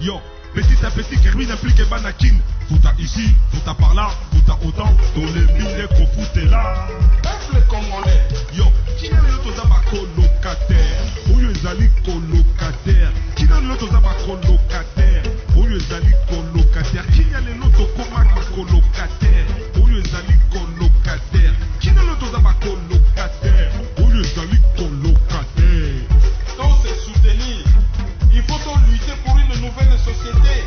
Yo, petit à petit, Kerwin implique Banakin. Tout à ici, tout à par là, tout à autant. Dans les mille qu'on là. Peuple congolais. Yo, qui est le tozaba colocataire? Où est Zali colocataire? Qui est le tozaba colocataire? Où est Zali colocataire? Qui est le tozaba colocataire? Où est Zali colocataire? Qui est le tozaba colocataire? Où est Zali colocataire? Donc c'est soutenir. Il faut lutter pour une nouvelle société.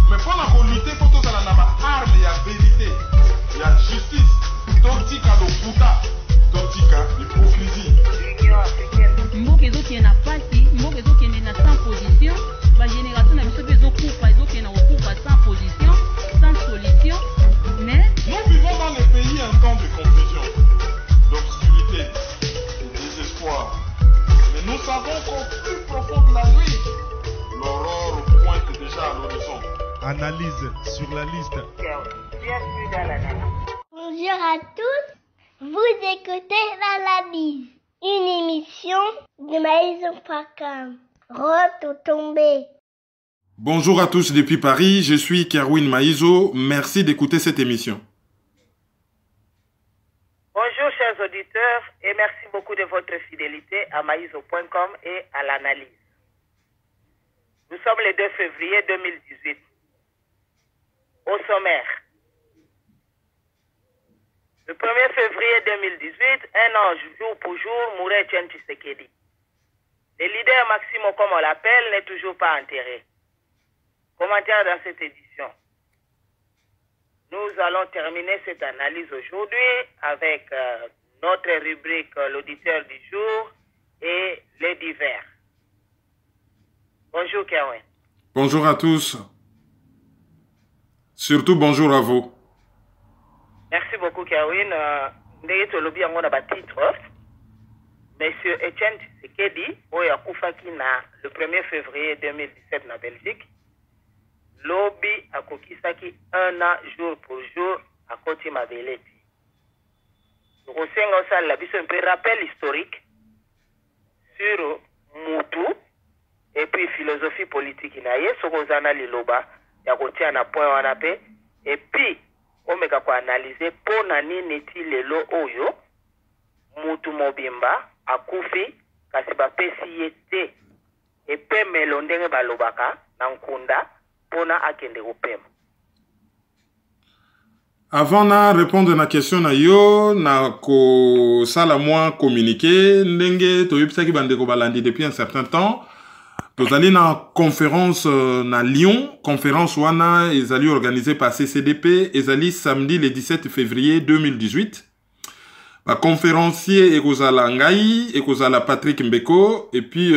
Mais pour la lutter, il faut que ça ait arme, il y a vérité, il y a justice. Totika do puta, totika l'hypocrisie. Mbokezo qui est na parti, mbokezo qui est na sans position, la génération n'a pas besoin de couper, ils ont qui est na couper sans position, sans solution. Mais nous vivons dans les pays un temps de confusion, d'obscurité, de désespoir. Mais nous savons qu'au plus profond de la nuit, l'aurore pointe déjà à l'horizon. Analyse sur la liste. Bonjour à tous, vous écoutez l'analyse, une émission de Maison.com. Retombé. Bonjour à tous depuis Paris, je suis Kerwin Maïzo, merci d'écouter cette émission. Bonjour chers auditeurs et merci beaucoup de votre fidélité à Maïzo.com et à l'analyse. Nous sommes le 2 février 2018. Au sommaire. Le 1er février 2018, un an jour pour jour, mourait Etienne Tshisekedi. Le leader Maximo, comme on l'appelle, n'est toujours pas enterré. Commentaire dans cette édition. Nous allons terminer cette analyse aujourd'hui avec notre rubrique l'auditeur du jour et les divers. Bonjour Kerwin. Bonjour à tous. Surtout bonjour à vous. Merci beaucoup Kerwin. Ndenge tolobi yango na titre. Monsieur Etienne Tshisekedi, oyo akufaki na le 1er février 2017 na Belgique. Lobi akokisaki un an jour pour jour à Koti Mabeleti. Tokosenga osala biso un peu rappel historique sur Mutu et puis philosophie politique na ye sokozana liloba ya kotia na point wana pe et puis omeka ko analyser pona nini ti lelo oyo Mutu mobimba akufi kasi bapesi ye te et pe melondenge balobaka na nkunda pona akende kopema. Avant na répondre na question na yo na ko sala moi communiquer ndenge toyebisaki bandeko balandi depuis un certain temps. Tozali na conférence na Lyon, conférence wana ezali organisée par CCDP, ezali samedi le 17 février 2018. Ba conférencier ekozala ngai, ekozala Patrick Mbeko et puis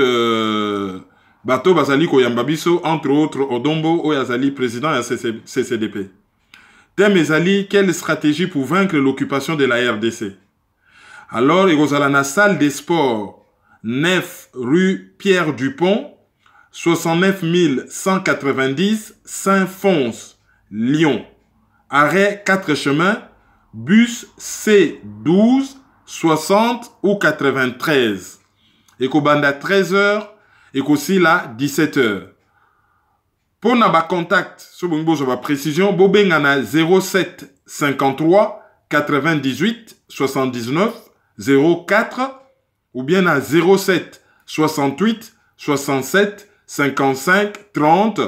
bato bazali koyamba biso entre autres Odombo oyo azali président ya CCDP. Thème ezali quelle stratégie pour vaincre l'occupation de la RDC. Alors ekozala na salle des sports 9 rue Pierre Dupont 69 190 Saint-Fons, Lyon. Arrêt 4 chemins, bus C12, 60 ou 93. Ekobanda 13h, ekosila 17h. Pour na contact, so bongo ba précision, bobenga na 07 53 98 79 04 ou bien na 07 68 67 55 30.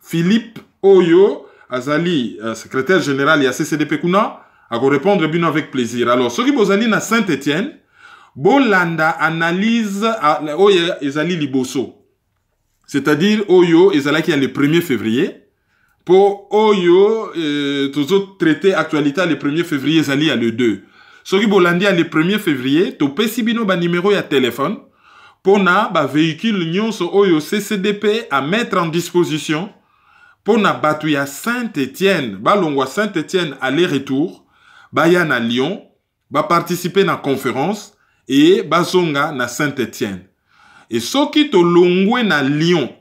Philippe Oyo, Azali, secrétaire général ya CCDP Kuna, a répondre bien avec plaisir. Alors, ceux qui bozali na Saint-Étienne, bolanda analyse Oyo Ezali Liboso. C'est-à-dire Oyo Ezala qui est le 1er février. Pour Oyo, tous autres traités actualité le 1er février Ezali à le 2. Ceux qui bolandi à le 1er février, to pesibino ba numéro ya téléphone. Pour na ba véhicule nyonso oyo CCDP à mettre en disposition pour na batu ya Saint-Étienne, ba longwa Saint-Étienne aller-retour, ba ya na Lyon, ba participer na conférence et ba zonga na Saint-Étienne. Et soki to longwe na Lyon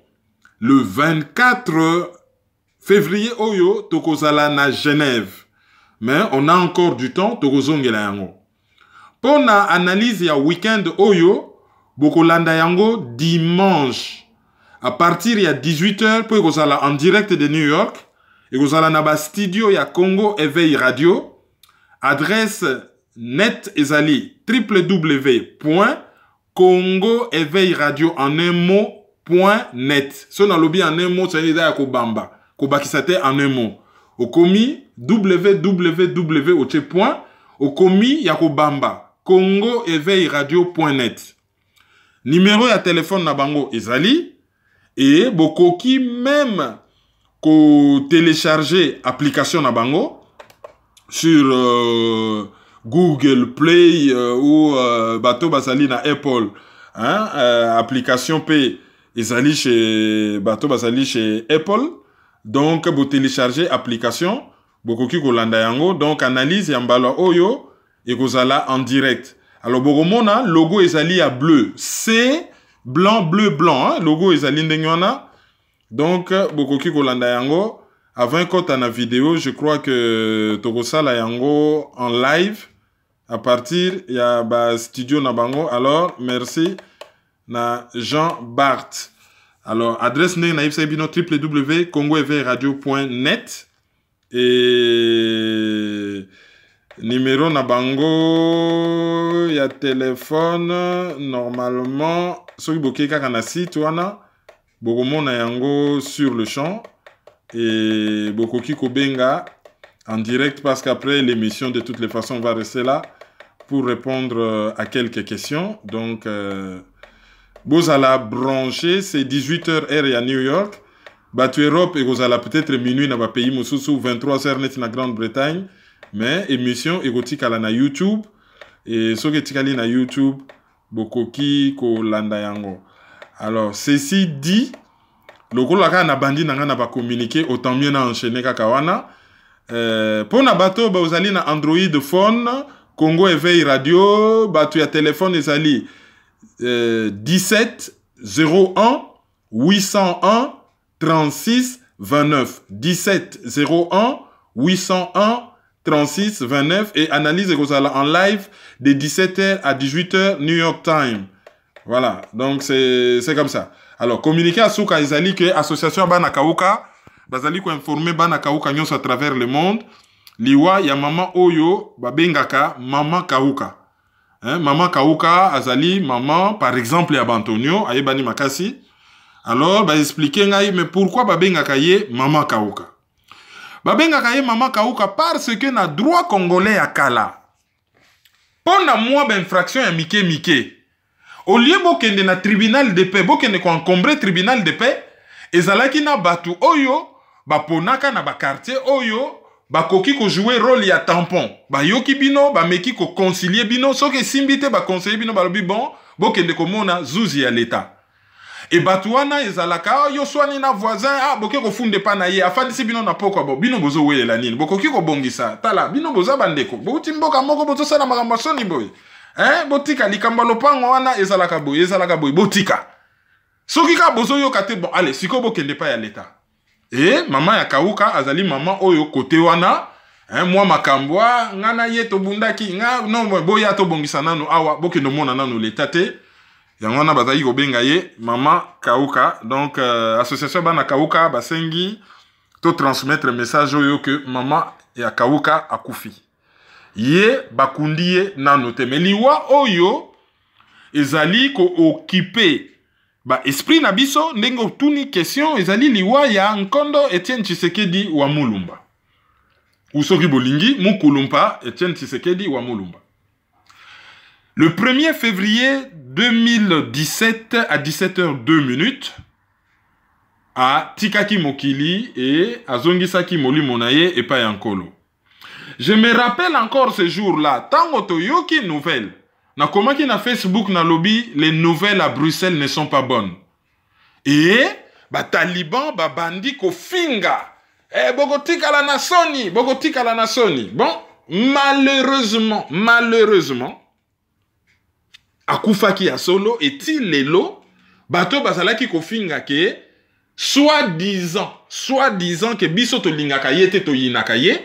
le 24 février oyo tokozala na Genève. Mais on a encore du temps tokozongela yango. Pour na analyse ya week-end oyo Bokolanda yango dimanche à partir ya 18h pour kozala en direct de New York et kozala na ba studio ya Congo Éveil Radio. Adresse net ezali www.congoéveillradio en un mot.net. So na lobi en un mot, ça veut dire ko bamba. Ko bakisate en un mot. Okomi www okomi ya ko bamba. congoéveillradio.net. Numéro ya téléphone na bango ezali et bokoki même ko télécharger application na bango sur Google Play ou bateau basali na Apple, hein, application P ezali chez bateau basali chez Apple. Donc vous télécharger application bokoki ko landa yango, donc analyse ya mbala oyo et kozala en direct. Alors bokomona logo ezali à bleu, c'est blanc bleu blanc, hein? Logo ezali ndenge wana. Donc bokoki ko landa yango avant kota na vidéo, je crois que tokosala yango en live à partir ya ba studio na bango. Alors merci na Jean Bart. Alors adresse ndenge na yebisa bino www.congoéveillradio.net et numéro na bango ya téléphone normalement soki boke kaka na site wana bokomona yango sur le champ et bokoki kobenga en direct parce qu'après l'émission de toutes les façons on va rester là pour répondre à quelques questions. Donc bozala branché, c'est 18h heure à New York. Batu Europe et bozala peut-être minuit na ba pays mosusu 23h net na Grande-Bretagne. Mais émission egotikala na YouTube et soki tikali na YouTube bokoki ko landa yango. Alors ceci dit, lokola ka na bandi nanga na ba communiquer autant mieux na enchaîner kaka wana. Pour na bato ba ozali na Android phone Congo Éveil Radio, batu ya téléphone ezali 17 01 801 36 29 17 01 801 36 29 et analyse kozala en live de 17h à 18h New York Time. Voilà, donc c'est comme ça. Alors communiquer à Souka ezali que association bana kauka bazali ko informer bana kauka nyonso à travers le monde. Liwa ya mama oyo babengaka mama kauka. Hein, mama kauka azali maman par exemple ya Antonio ayebani makasi. Alors ba expliquer ngai mais pourquoi babengaka ye mama kauka. Babengaka ye mama kauka parce que na droit congolais ya kala. Pona moi ba infraction ya mike mike. Au lieu bokende na tribunal de paix, bokende ko encombré tribunal de paix, ezalaki na batu oyo ba ponaka na ba quartier oyo ba koki ko jouer rôle ya tampon. Ba yoki bino ba meki ko concilier bino soki simbite ba conseiller bino ba lobi bon, bokende ko mona zuzi ya l'état. Et batuana ezalaka yo swani na voisin boke ko funde pa na ye afandisi bino na poko bo bino bozo welela nini bokoki ko bongisa tala bino boza bandeko bouti mboka moko bozo sala makambo soni boy botika likamba lopango wana ezalaka boy botika soki ka bozo yo kate bon allez siko bokende pa ya leta mama ya kauka azali mama oyo kote wana moi makambwa ngana ye to bundaki nga no boya to bongisa nanu awa bokendo mona nanu leta te. Yangwana bazali ko benga ye mama kauka. Donc association bana kauka basengi to transmettre message oyo que mama ya kauka akufi. Ye bakundi ye nano te mais liwa oyo ezali ko occuper ba esprit na biso ndengo tuni question ezali liwa ya Nkondo Etienne Tshisekedi wa Mulumba. Usoki bolingi Mukulumpa Etienne Tshisekedi wa Mulumba. Le 1er février 2017 à 17h02 à Tikaki Mokili et à Zongisaki Moli Monaye et Payankolo. Je me rappelle encore ce jour-là, tant que yoki nouvelle, na comment qui na Facebook na lobby, les nouvelles à Bruxelles ne sont pas bonnes. Et ba taliban ba bandi ko finga. Bogotika la nasoni. Bon, malheureusement, akufaki ya solo eti lelo bato bazalaki kofinga ke soi-disant que biso to lingaka ye te to yinaka ye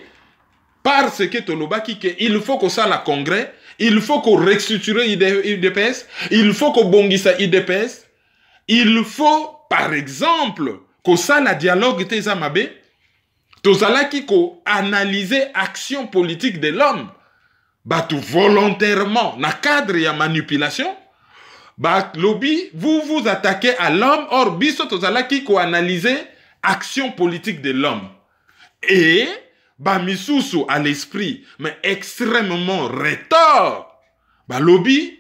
parce que to lobaki ke il faut que ça la congrès, il faut qu'on restructure IDPS, il faut qu'on bongisa IDPS il faut, par exemple, que ça, la dialogue te zamabe, tozalaki ko analyser action politique de l'homme, tout volontairement, na cadre ya manipulation, lobby, vous vous attaquez à l'homme, or biso tozalaki ko analyser action politique de l'homme. Et, misusu à l'esprit, mais extrêmement retors, lobby,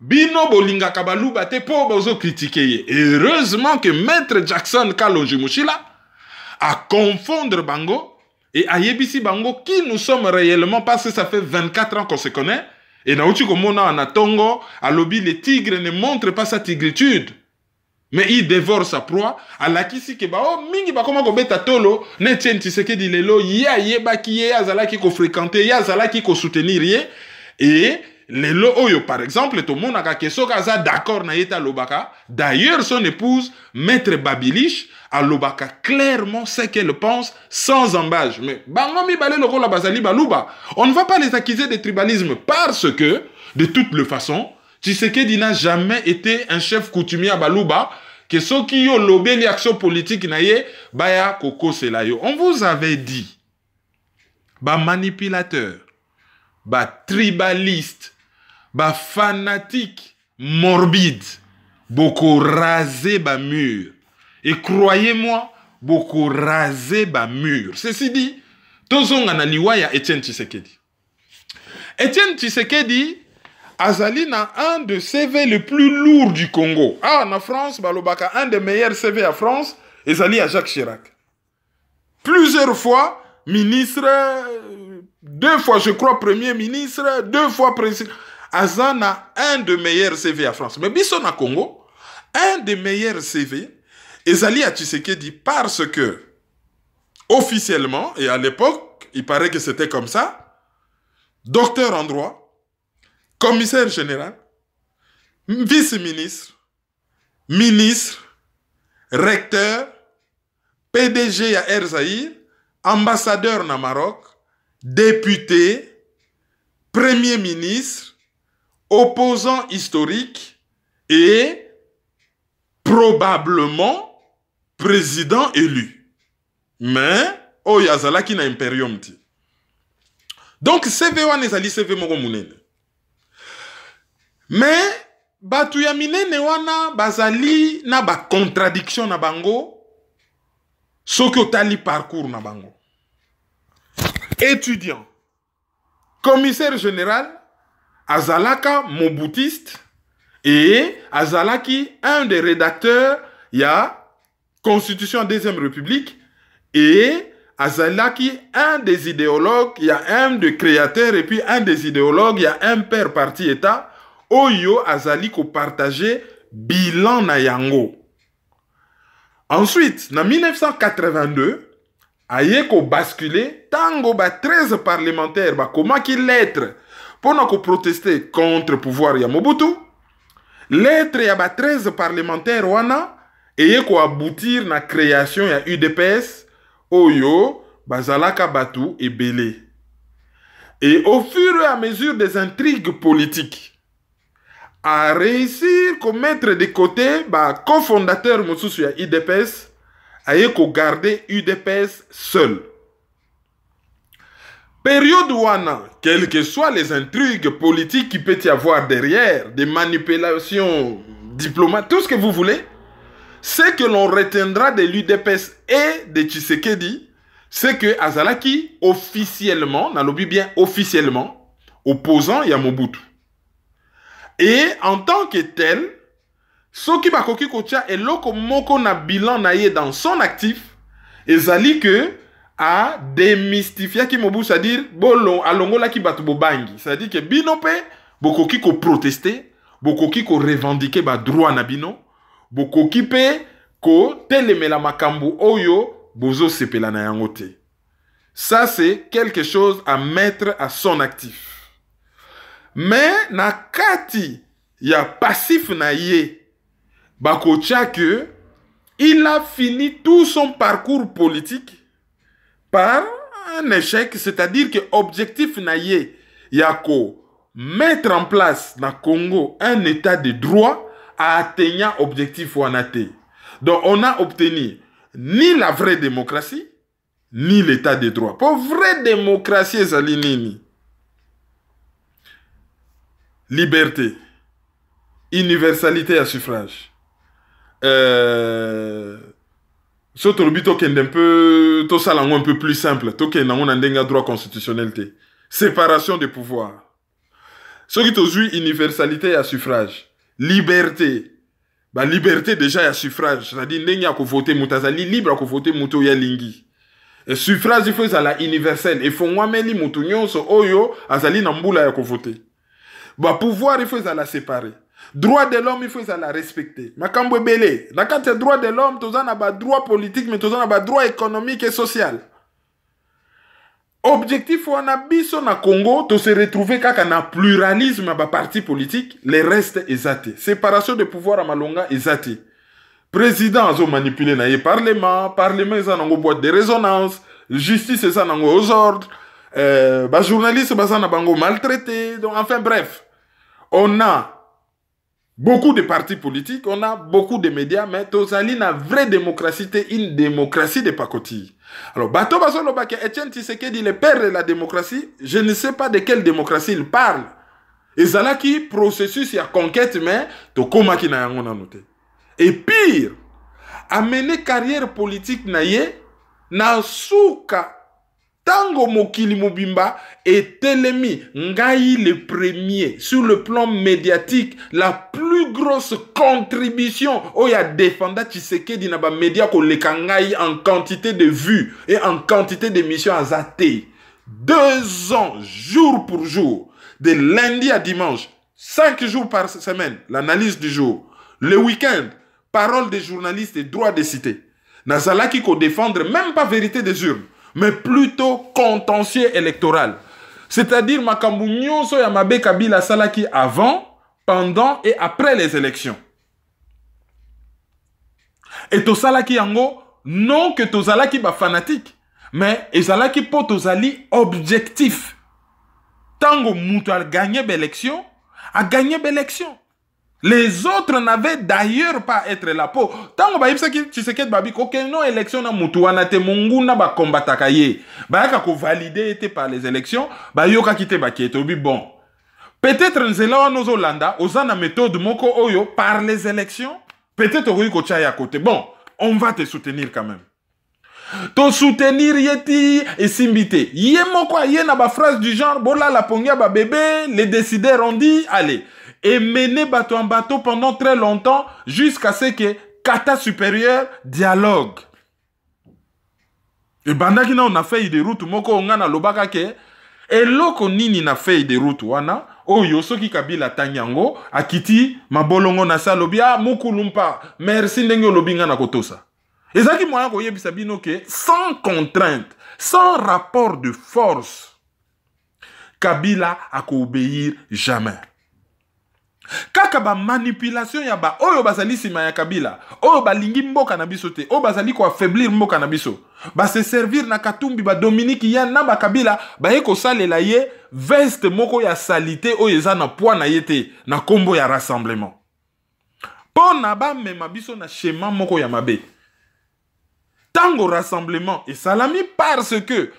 bino bolinga kabaluba te po bozo critiquer. Heureusement que Maître Jackson Kalonji Mushila a confondre bango et a yebisi bango qui nous sommes réellement, parce que ça fait 24 ans qu'on se connaît. Et naouti komona anatongo, à lobby, le tigre ne montre pas sa tigritude, mais il dévore sa proie. À la kisi ke mingi koma ko beta tolo, ne tien Tshisekedi lelo, ya yeba ki ye azala ki ko fréquenter, ya azala ki ko soutenir ye. Et lelo oyo, par exemple, tout le monde a kesoka aza d'accord na yeta lobaka. D'ailleurs, son épouse, Maître Babiliche, a lobaka clairement ce qu'elle pense sans embâche. Mais bangomi balé le rôle bazali baluba. On ne va pas les accuser de tribalisme parce que, de toutes les façons, Tshisekedi n'a jamais été un chef coutumier à baluba. Que ceux qui ont lobé les actions politiques naye baya koko selayo. On vous avait dit, manipulateur, tribaliste, fanatique, morbide, beaucoup rasé mur. Et croyez-moi, beaucoup rasé mur. Ceci dit, tozong analiwa ya Etienne Tshisekedi. Etienne Tshisekedi azali na un de CV le plus lourd du Congo. En France, balobaka un des meilleurs CV à France, ezali à Jacques Chirac. Plusieurs fois ministre, 2 fois je crois premier ministre, 2 fois président. Azana un des meilleurs CV à France. Mais biso na Congo, un des meilleurs CV ezali à Tshisekedi parce que officiellement, et à l'époque, il paraît que c'était comme ça, docteur en droit, commissaire général, vice-ministre, ministre, recteur, PDG à Air Zahir, ambassadeur na Maroc, député, premier ministre, opposant historique et probablement président élu. Mais, yazala ki na imperium ti. Donc, CV wan ezali CV moko munene. Mais, batu ya minene wana bazali na ba contradiction na bango, soki otali parcours na bango. Étudiant, commissaire général, azalaka moboutiste, et azalaki un des rédacteurs, il y a Constitution Deuxième République, et azalaki un des idéologues, il y a un des créateurs, et puis un des idéologues, il y a un père parti État, oyo azali ko partager bilan na yango. Ensuite, en 1982, aye ko basculer, tango 13 parlementaires, comment qu'il lettre, pour nous protester contre le pouvoir ya Mobutu, lettre ya 13 parlementaires wana, eye ko aboutir na création ya UDPS, oyo, bazalaka batu et belé. Et au fur et à mesure des intrigues politiques, à réussir à mettre de côté, cofondateur Moussousou ya UDPS, aye ko garder UDPS seul. Période wana, quelles que soient les intrigues politiques qui peut y avoir derrière, des manipulations diplomatiques, tout ce que vous voulez, ce que l'on retiendra de l'UDPS et de Tshisekedi, c'est que Azalaki, officiellement, nalobi bien officiellement, opposant ya Mobutu. Et en tant que tel, Soki Bakoki Kocha est loko moko na bilan naye dans son actif, ezali que a démystifié ki Mobutu, c'est-à-dire bolon alongola ki batu bobangi, c'est-à-dire que binope bokoki ko protester, bokoki ko revendiquer ba droit na bino, bokoki pe ko telemela makambu oyo bozo sepela na yango te. Ça c'est quelque chose à mettre à son actif. Mais na kati ya passif na ye bakocha que il a fini tout son parcours politique par un échec, c'est-à-dire que objectif na ye yako mettre en place na Congo un état de droit atteignant objectif wanaté. Donc on a obtenu ni la vraie démocratie, ni l'état de droit. Pour vraie démocratie, ezali nini? Liberté, universalité à suffrage. Surtout le but un peu, tout ça un peu plus simple. Tout ça on a un droit constitutionnel. Séparation des pouvoirs. Ce qui est universalité à suffrage. Liberté. Bah, liberté déjà à suffrage. C'est-à-dire, il y a voter moutazali libre à voter moutou ya lingi. Et suffrage, il faut ça la universel. Il faut moi meli moutou nyonso oyo azali nambula ya voter. Bah, pouvoir, il faut ça la séparer. Droit de l'homme, il faut ça la respecter. Makambo belé. Dans quand c'est droit de l'homme, tous on a pas droit politique, mais tous on a pas droit économique et social. Objectif on a biso na Congo to se retrouver kaka na pluralisme à parti politique, les restes ezate. Séparation de pouvoir à malonga ezate. Président a manipulé na parlement est en boîte de résonance, justice est en aux ordres, journaliste est en bango maltraité, donc enfin bref. On a beaucoup de partis politiques, on a beaucoup de médias, mais tozali na vraie démocratie, une démocratie de pacotille. Alors, Bato Basolo Bake, Etienne Tshisekedi, le père de la démocratie, je ne sais pas de quelle démocratie il parle. Et ça qui processus, il y a conquête, mais to koma ki na yango na noté. Et pire, amener carrière politique na ye, na souka, tango mokili mobimba, et telemi, ngai le premier, sur le plan médiatique, la plus grosse contribution, oh ya défenda Tshisekedi na ba média ko lekangai en quantité de vues et en quantité d'émissions à zaté. 2 ans, jour pour jour, de lundi à dimanche, 5 jours par semaine, l'analyse du jour, le week-end, parole des journalistes et droit de cité. Nazalaki ko défendre même pas vérité des urnes, mais plutôt contentieux électoral. C'est-à-dire makambu nyonso ya mabe Kabila salaki avant, pendant et après les élections. Et to salaki yango, non que to salaki ba fanatique, mais et salaki po to sali objectif. Tango mutu a gagné l'élection, a gagné l'élection. Les autres n'avaient d'ailleurs pas être là pour. Tango ba yipsa ki Tshisekedi babi ko non élection na mutu wana te munguna ba combataka ye. Ba yaka ko valider été par les élections, ba yoka kite ba kieto bi bon. Peut-être nzela wa nozo landa ozana méthode moko oyo par les élections, peut-être oyi ko chaya côté. Bon, on va te soutenir quand même. To soutenir yeti et simbité. Yé moko yé na ba phrase du genre bola la pongia ba bébé, les décideurs ont dit allez. Et mener bateau en bateau pendant très longtemps jusqu'à ce que kata supérieur dialogue. Et bandaki na on a fait des routes moko ongana lobaka ke et loko nini na fait des routes wana oyo soki Kabila tanyango akiti mabolongo na salobia mukulumpa merci ndenge lobinga na kotosa. Ezaki moyen ko yebisa bino ke sans contrainte, sans rapport de force, Kabila a obéir jamais. Kaka ba manipulation ya ba oyo bazali sima ya Kabila, oyo ba lingi mboka na biso te, oyo bazali ko affaiblir mboka na biso, ba se servir na Katumbi ba Dominique ya na ba Kabila ba yeko salela ye veste moko ya salité oyo eza na poids na yete na kombo ya rassemblement. Pona ba mema biso na schéma moko ya mabe. Tango rassemblement et salami parce que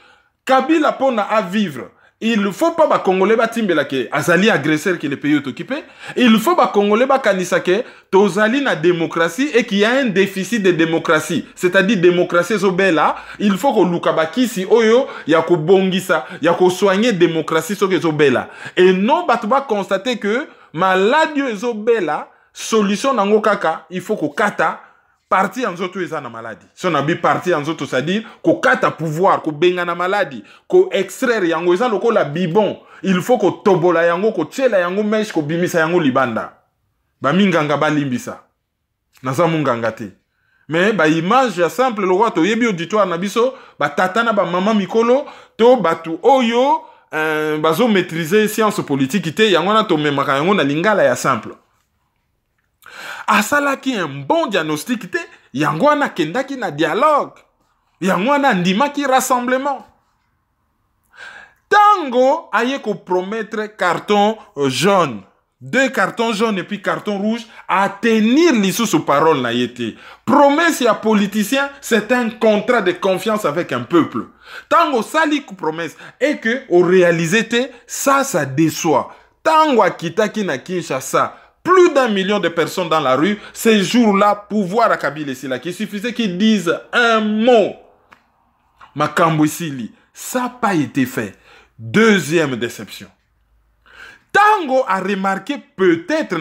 Kabila pona à vivre. Il ne faut pas que Congolais batimbela ke azali agresseur qui les pays occupés. Il faut pas que Congolais kanisa ke tozali na démocratie et qu'il y a un déficit de démocratie. C'est-à-dire démocratie zobela, il faut que lukabakisi oyo ya ko bongisa, ya ko soigner démocratie so ke zobela. Et non batuba constater que maladie zobela solution nango kaka, il faut ko kata parti en zoto eza na maladie. Si on a bi parti en zoto, c'est-à-dire ko kata pouvoir, ko benga na maladie, ko extraire yango eza loko la bibon. Il faut ko tobola yango, ko tchela yango mesh, ko bimisa yango libanda. Ba minganga ba limbisa. Naza munganga te. Mais ba image ya simple lo to yebi auditoire na biso, ba tata na ba mama mikolo, to batu oyo, bazo maîtriser science politique te, yango na to memaka yango na lingala ya simple. Asalaki un bon diagnostic te, yangwana kendaki na dialogue, yangwana ndimaki rassemblement. Tango aye ko promettre carton jaune, 2 cartons jaunes et puis carton rouge, à tenir l'issue sous parole na yete. Promesse ya politicien, c'est un contrat de confiance avec un peuple. Tango sali promesse et que au réalisé ça déçoit. Tango akitaki na Kinshasa, plus d'1 million de personnes dans la rue, ces jours-là, pouvoir à Kabila Silaki, il suffisait qu'ils disent un mot. Makambo Sili, ça n'a pas été fait. Deuxième déception. Tango a remarqué peut-être,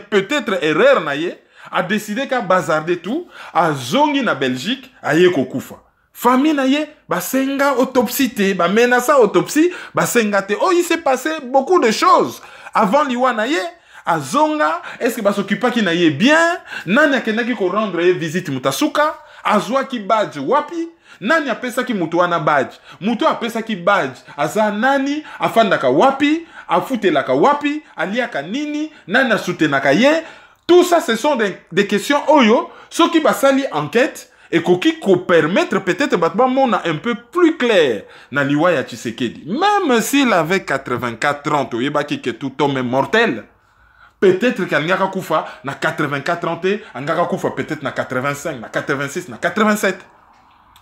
peut-être erreur naye, a décidé qu'à bazarder tout, à zongi na Belgique, à Yekokufa. Famille naye, basenga autopsie te, menaça autopsie, basenga te. Oh, il s'est passé beaucoup de choses. Avant liwa naye, à zonga, est-ce que s'occupa qui naye bien, nani akenaki ko rendre visite mutasuka, azwa ki badge wapi, nani apesa ki mutu wana badge, mutu apesa ki badge, aza nani, afandaka wapi, afutelaka wapi, aliaka nini, nani asutenaka ye. Tout ça, ce sont des questions oyo, ceux qui basali enquête, et qui permettre peut-être battement un peu plus clair na liwa ya Tshisekedi. Même s'il avait 84 ans, oyebaki que tout homme est mortel. Peut-être qu'il y a koufa na 84 ans, il y a koufa peut-être na 85, na 86, na 87.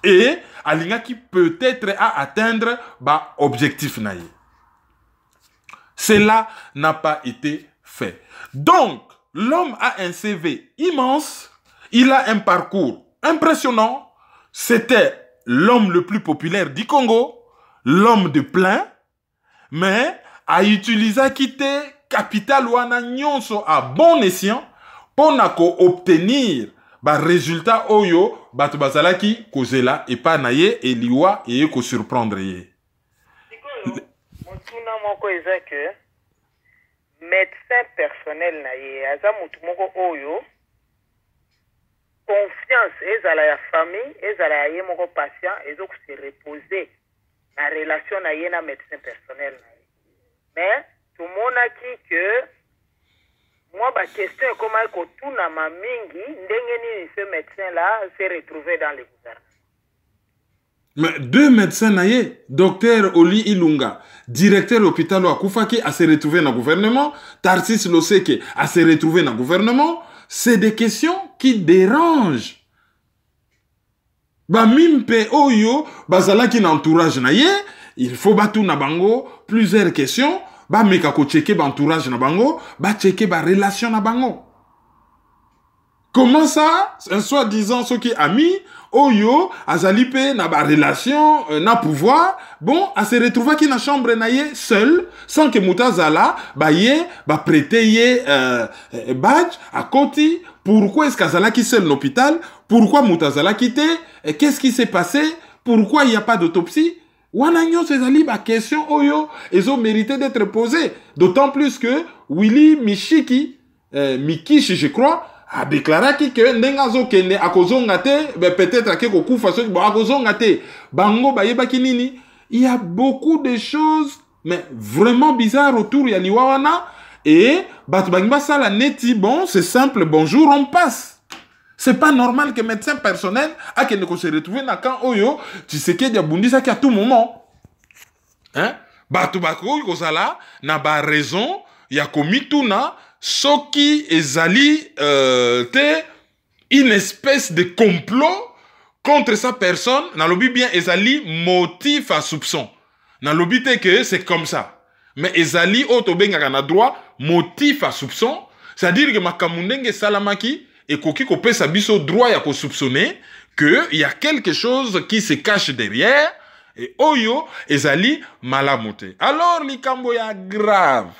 Et il qui peut-être à atteindre ba objectif naïe. Cela n'a pas été fait. Donc, l'homme a un CV immense, il a un parcours impressionnant. C'était l'homme le plus populaire du Congo, l'homme de plein, mais a utilisé quitter capital wana nyonso à bon escient pour obtenir ba résultat oyo batu bazalaki kozela et pas naye et liwa et ko surprendre ye. Motuna moko eza que médecin personnel naye aza mutu moko oyo confiance ezala ya famille ezala ya ye moko patient ezo ko se reposer na relation na ye na médecin personnel naye. Mais tout le monde a dit que moi, ma question est comment tout na ma mingi, ndengeni ce médecin-là s'est retrouvé dans le gouvernement. Mais 2 médecins naye, docteur Oli Ilunga, directeur hôpital Akufaki, a se retrouvé dans le gouvernement, Tarsis Loseke a se retrouvé dans le gouvernement. C'est des questions qui dérangent. Ba mimpe oyo, bazala qui n'entourage naye, il faut batu na bango plusieurs questions. Ba meka ko checker ba entourage na bango, ba checker ba relation na bango. Comment ça, un soi-disant ceux qui amis, oyo, azalipe na ba relation, na pouvoir, bon, a se retrouver qui na chambre na ye seul, sans que Moutazala, ba ye, ba prêter ye, badge, à côté. Pourquoi est-ce qu'Azala qui seul l'hôpital? Pourquoi Moutazala quitté? Qu'est-ce qui s'est passé? Pourquoi il n'y a pas d'autopsie? Wanagnon, ces ali, ba question oyo, ils ont mérité d'être posées. D'autant plus que Willy Mikishi, je crois, a déclaré que Nengazo Kene Akozongate, peut-être à quelque coup, façon, Akozongate, Bango, Bayeba Kinini. Il y a beaucoup de choses, mais vraiment bizarres autour, il y a Liwawana. Et, Batbangba Sala Neti, bon, c'est simple, bonjour, on passe. C'est pas normal que médecin personnel a que se retrouve dans camp oyo, tu sais qu'il y a bundisa qui à tout moment. Hein? Batubako kozala na ba raison ya komituna soki ezali te une espèce de complot contre sa personne, na lobi bien ezali motif à soupçon. Na lobi te que c'est comme ça. Mais ezali otobenga na droit motif à soupçon, c'est-à-dire que makamundenge salamaki et koki ko pesa biso droit ya ko soupçonner que il y a quelque chose qui se cache derrière et oyo ezali malamote. Alors likambo ya grave.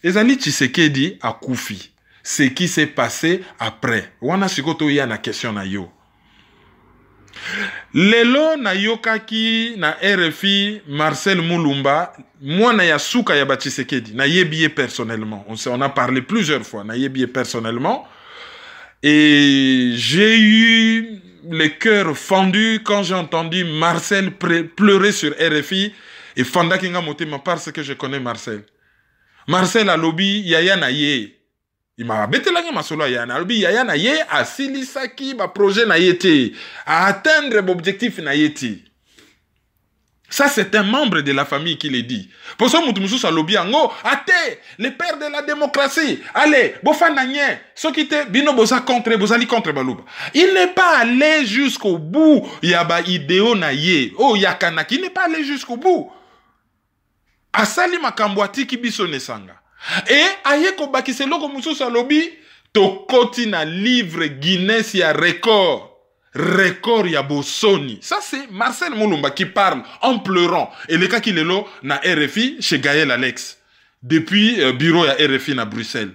Ezali Tshisekedi a koufi. Ce qui s'est passé après. Wana sikoto ya na question na yo. Lelo na yokaki na RFI Marcel Moulumba, moi na ya suka ya ba Tshisekedi, na yebiye personnellement. On a parlé plusieurs fois, na yebiye personnellement. Et j'ai eu le cœur fendu quand j'ai entendu Marcel pleurer sur RFI et Fanda Kinga Motema parce que je connais Marcel. Marcel a lobby yaya na ye. Il m'a bêté la ma solo yaya na lobby yaya na ye a silisaki ba projet na yete a atteindre l'objectif na yete. Ça, c'est un membre de la famille qui le dit. Pour ça, Moutoumoussou Salobi Ango, ate, le père de la démocratie. Allez, bofa nanye, ceux qui te bino bosa contre, bosali contre Balouba. Il n'est pas allé jusqu'au bout. Yaba idéo na ye. Oh, yakanaki, il n'est pas allé jusqu'au bout. Asali makambwati kibiso nesanga. Et ayeko bakiselo ko Moussou Salobi, to koti na livre Guinness ya record. Record ya Bosoni. Ça c'est Marcel Moulumba qui parle en pleurant. Et le cas qu'il est là na RFI chez Gaël Alex. Depuis bureau ya RFI na Bruxelles.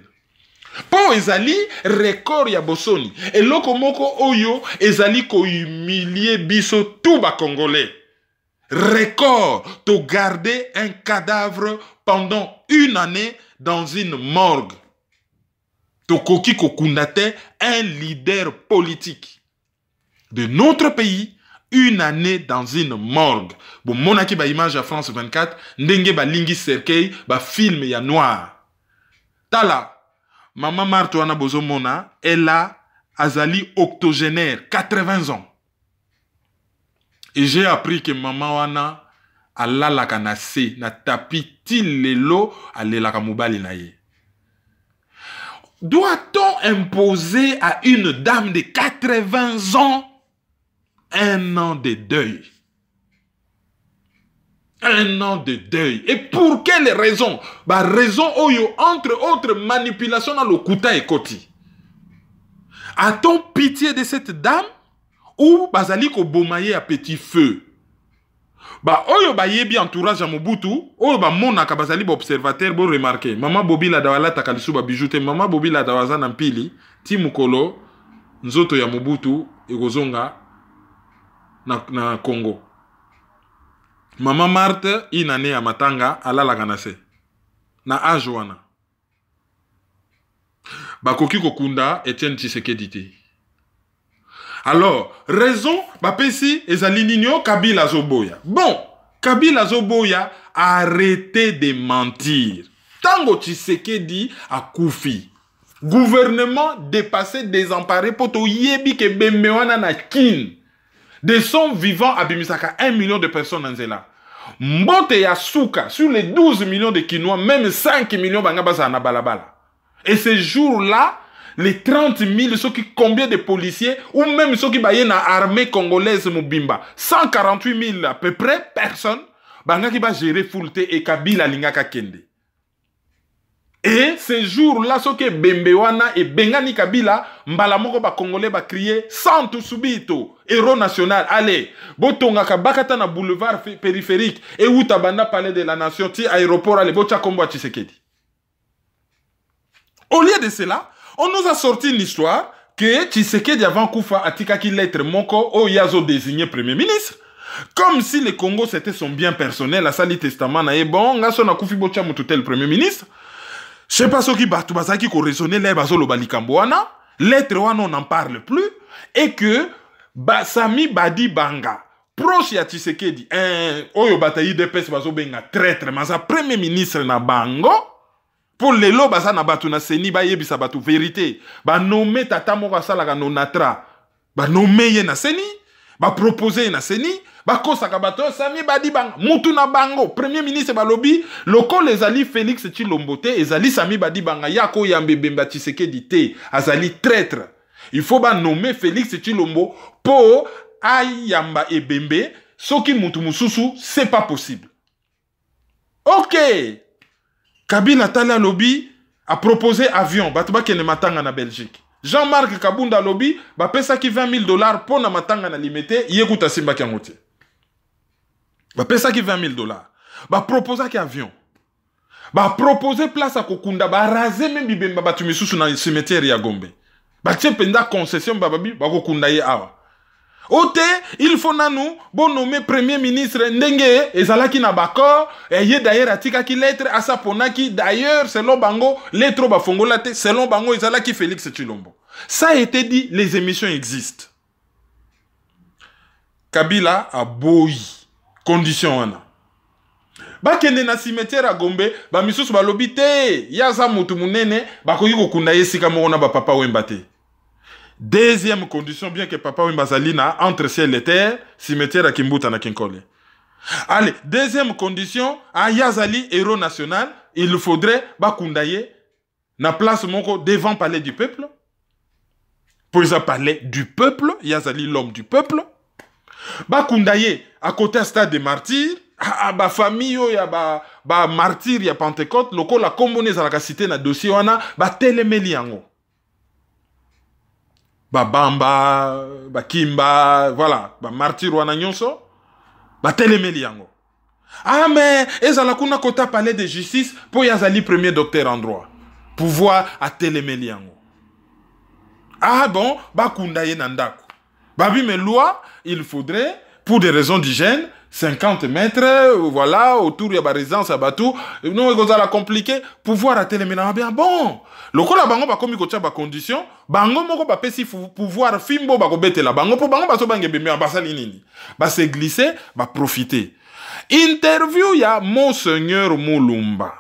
Po ezali record ya Bosoni. Et loko moko oyo ezali ko humilier biso tout ba Congolais. Record to garder un cadavre pendant 1 année dans une morgue. To koki ko kundate un leader politique de notre pays, 1 année dans une morgue. Bon, monaki ba image à France 24, ndenge ba lingi cercueil, ba film ya noir. Tala, maman Marthe wana bozo mona, elle a azali octogénaire, 80 ans. Et j'ai appris que maman wana alalaka na se, na tapi til lelo alelaka mobali na ye. Doit-on imposer à une dame de 80 ans 1 an de deuil? 1 an de deuil. Et pour quelle raison? Bah, raison oyo, entre autres manipulations dans le kuta et koti. A-t-on pitié de cette dame? Ou bazali ko bomaye à petit feu? Bah, oyo ba yebi entourage à Mobutu, oyo ba monaka bazali ba observateur bo remarquer. Mama Bobi la dawala takalisu ba bijoute, mama Bobi la dawaza na mpili, ti mukolo, nzoto ya Mobutu, ekozonga, na Congo. Maman Marthe inane ya matanga alala kanase na ajwana. Bakoki kokunda Etienne Tshisekedi te. Alors, raison bapesi ezali ninyo Kabila Zoboya. Bon, Kabila Zoboya a arrêté de mentir. Tango Tshisekedi a koufi. Gouvernement dépassé, désemparé poto yebi ke bembewana na kin. De son vivant à Bimisaka, 1 million de personnes en Zela. Mbote ya Souka, sur les 12 millions de Kinois, même 5 millions bangabasa na balabala. Et ces jours-là, les 30 000, ceux qui, combien de policiers, ou même ceux qui baillent dans l'armée congolaise Mubimba, 148 000 à peu près personnes, bangaki ba gérer Foulte et Kabila Lingaka Kende. Et ces jours-là, ceux qui Bembewana et Bengani Kabila, Mbalamoko ba Congolais ba crier Santo Subito, héros national. Allez, Botonga Kabakata na boulevard périphérique et Outabanda palais de la nation, ti aéroport allez, Bocha Kombo Tshisekedi. Au lieu de cela, on nous a sorti une histoire que Tshisekedi avant Koufa atikaki lettre moko o yazo désigné premier ministre. Comme si le Congo c'était son bien personnel, la sali testament na bon, ngaso na Koufi Bocha mututel premier ministre. Je sais pas ce qui bat, qui correspondait les basolo balikambouana, lettre wana on n'en parle plus, et que Sami Badi Banga, proche ya Tshisekedi, oyo batayi de pes baso benga traître, masa premier ministre na Bango, pour les lo basa na batu na seni ba yebisa batu vérité, ba nommé tata moko salaka nonatra, ba nommé ye na seni, ba proposer na seni, Bakosa kabato Sami Badi Banga mutu na bango premier ministre balobi loko les ali Félix Tshilombo ezali Sami Badi Banga yako yambe Bemba Tshisekedi te azali traître. Il faut ba nommer Félix Tshilombo po ayamba ebembe soki mutu mususu c'est pas possible. OK. Kabila Tala Lobi a proposé avion batuba kene matanga na Belgique. Jean-Marc Kabunda Lobi ba pesa ki $20 pour na matanga na limité yekuta simba kyangote. Ba pesa ki $20,000. Ba proposa ki avion. Ba proposer place à Kokunda ba raser même bibemba batu misusu na cimetière ya Gombe. Ba tchependa concession bababi ba Kokunda ye awa. Ote, il faut nanou bon nommer premier ministre ndenge ezalaki na bako ye d'ailleurs atika ki lettre asa ponaki d'ailleurs selon bango lettre ba fongola te selon bango ezalaki Félix Tshilombo. Ça a été dit, les émissions existent. Kabila a boyi condition wana. Ba kende na cimetière a Gombe, ba misusu ba lobi te, ya za mutu munene, ba koyi kokunda yesika moko na ba papa Wemba te. Deuxième condition, bien que papa Wemba zali na entre ciel et terre, cimetière a Kimbuta na Kinkole. Allez, deuxième condition, à Yazali, héros national, il faudrait bakundaye na place moko devant palais du peuple. Pour ça parler du peuple, Yazali l'homme du peuple. Bakundaye à côté à stade des martyrs, ba famille ya ba martyr ya Pentecôte, loko la commune za la cité na dossier wana ba telemeli yango. Ba bamba, ba kimba, voilà, ba martyr wana nyonso. Batelemeli yango. Ah mais ezala kuna kota palais de justice pour yazali premier docteur en droit. Pouvoir à telemeli yango. Ah bon, bakundaye nandako. Babi mais loi, il faudrait pour des raisons d'hygiène 50 mètres, voilà, autour de la résidence à Batou. Non, il la compliqué. Pouvoir à telemeli yango. Bien bon. Loko la bango ba komi ko tia ba condition, bango moko ba pesi pouvoir fimbo ba ko betela bango pour bango ba so bange bemé basali nini. Ba se glisser, ba profiter. Interview ya Monseigneur Mulumba.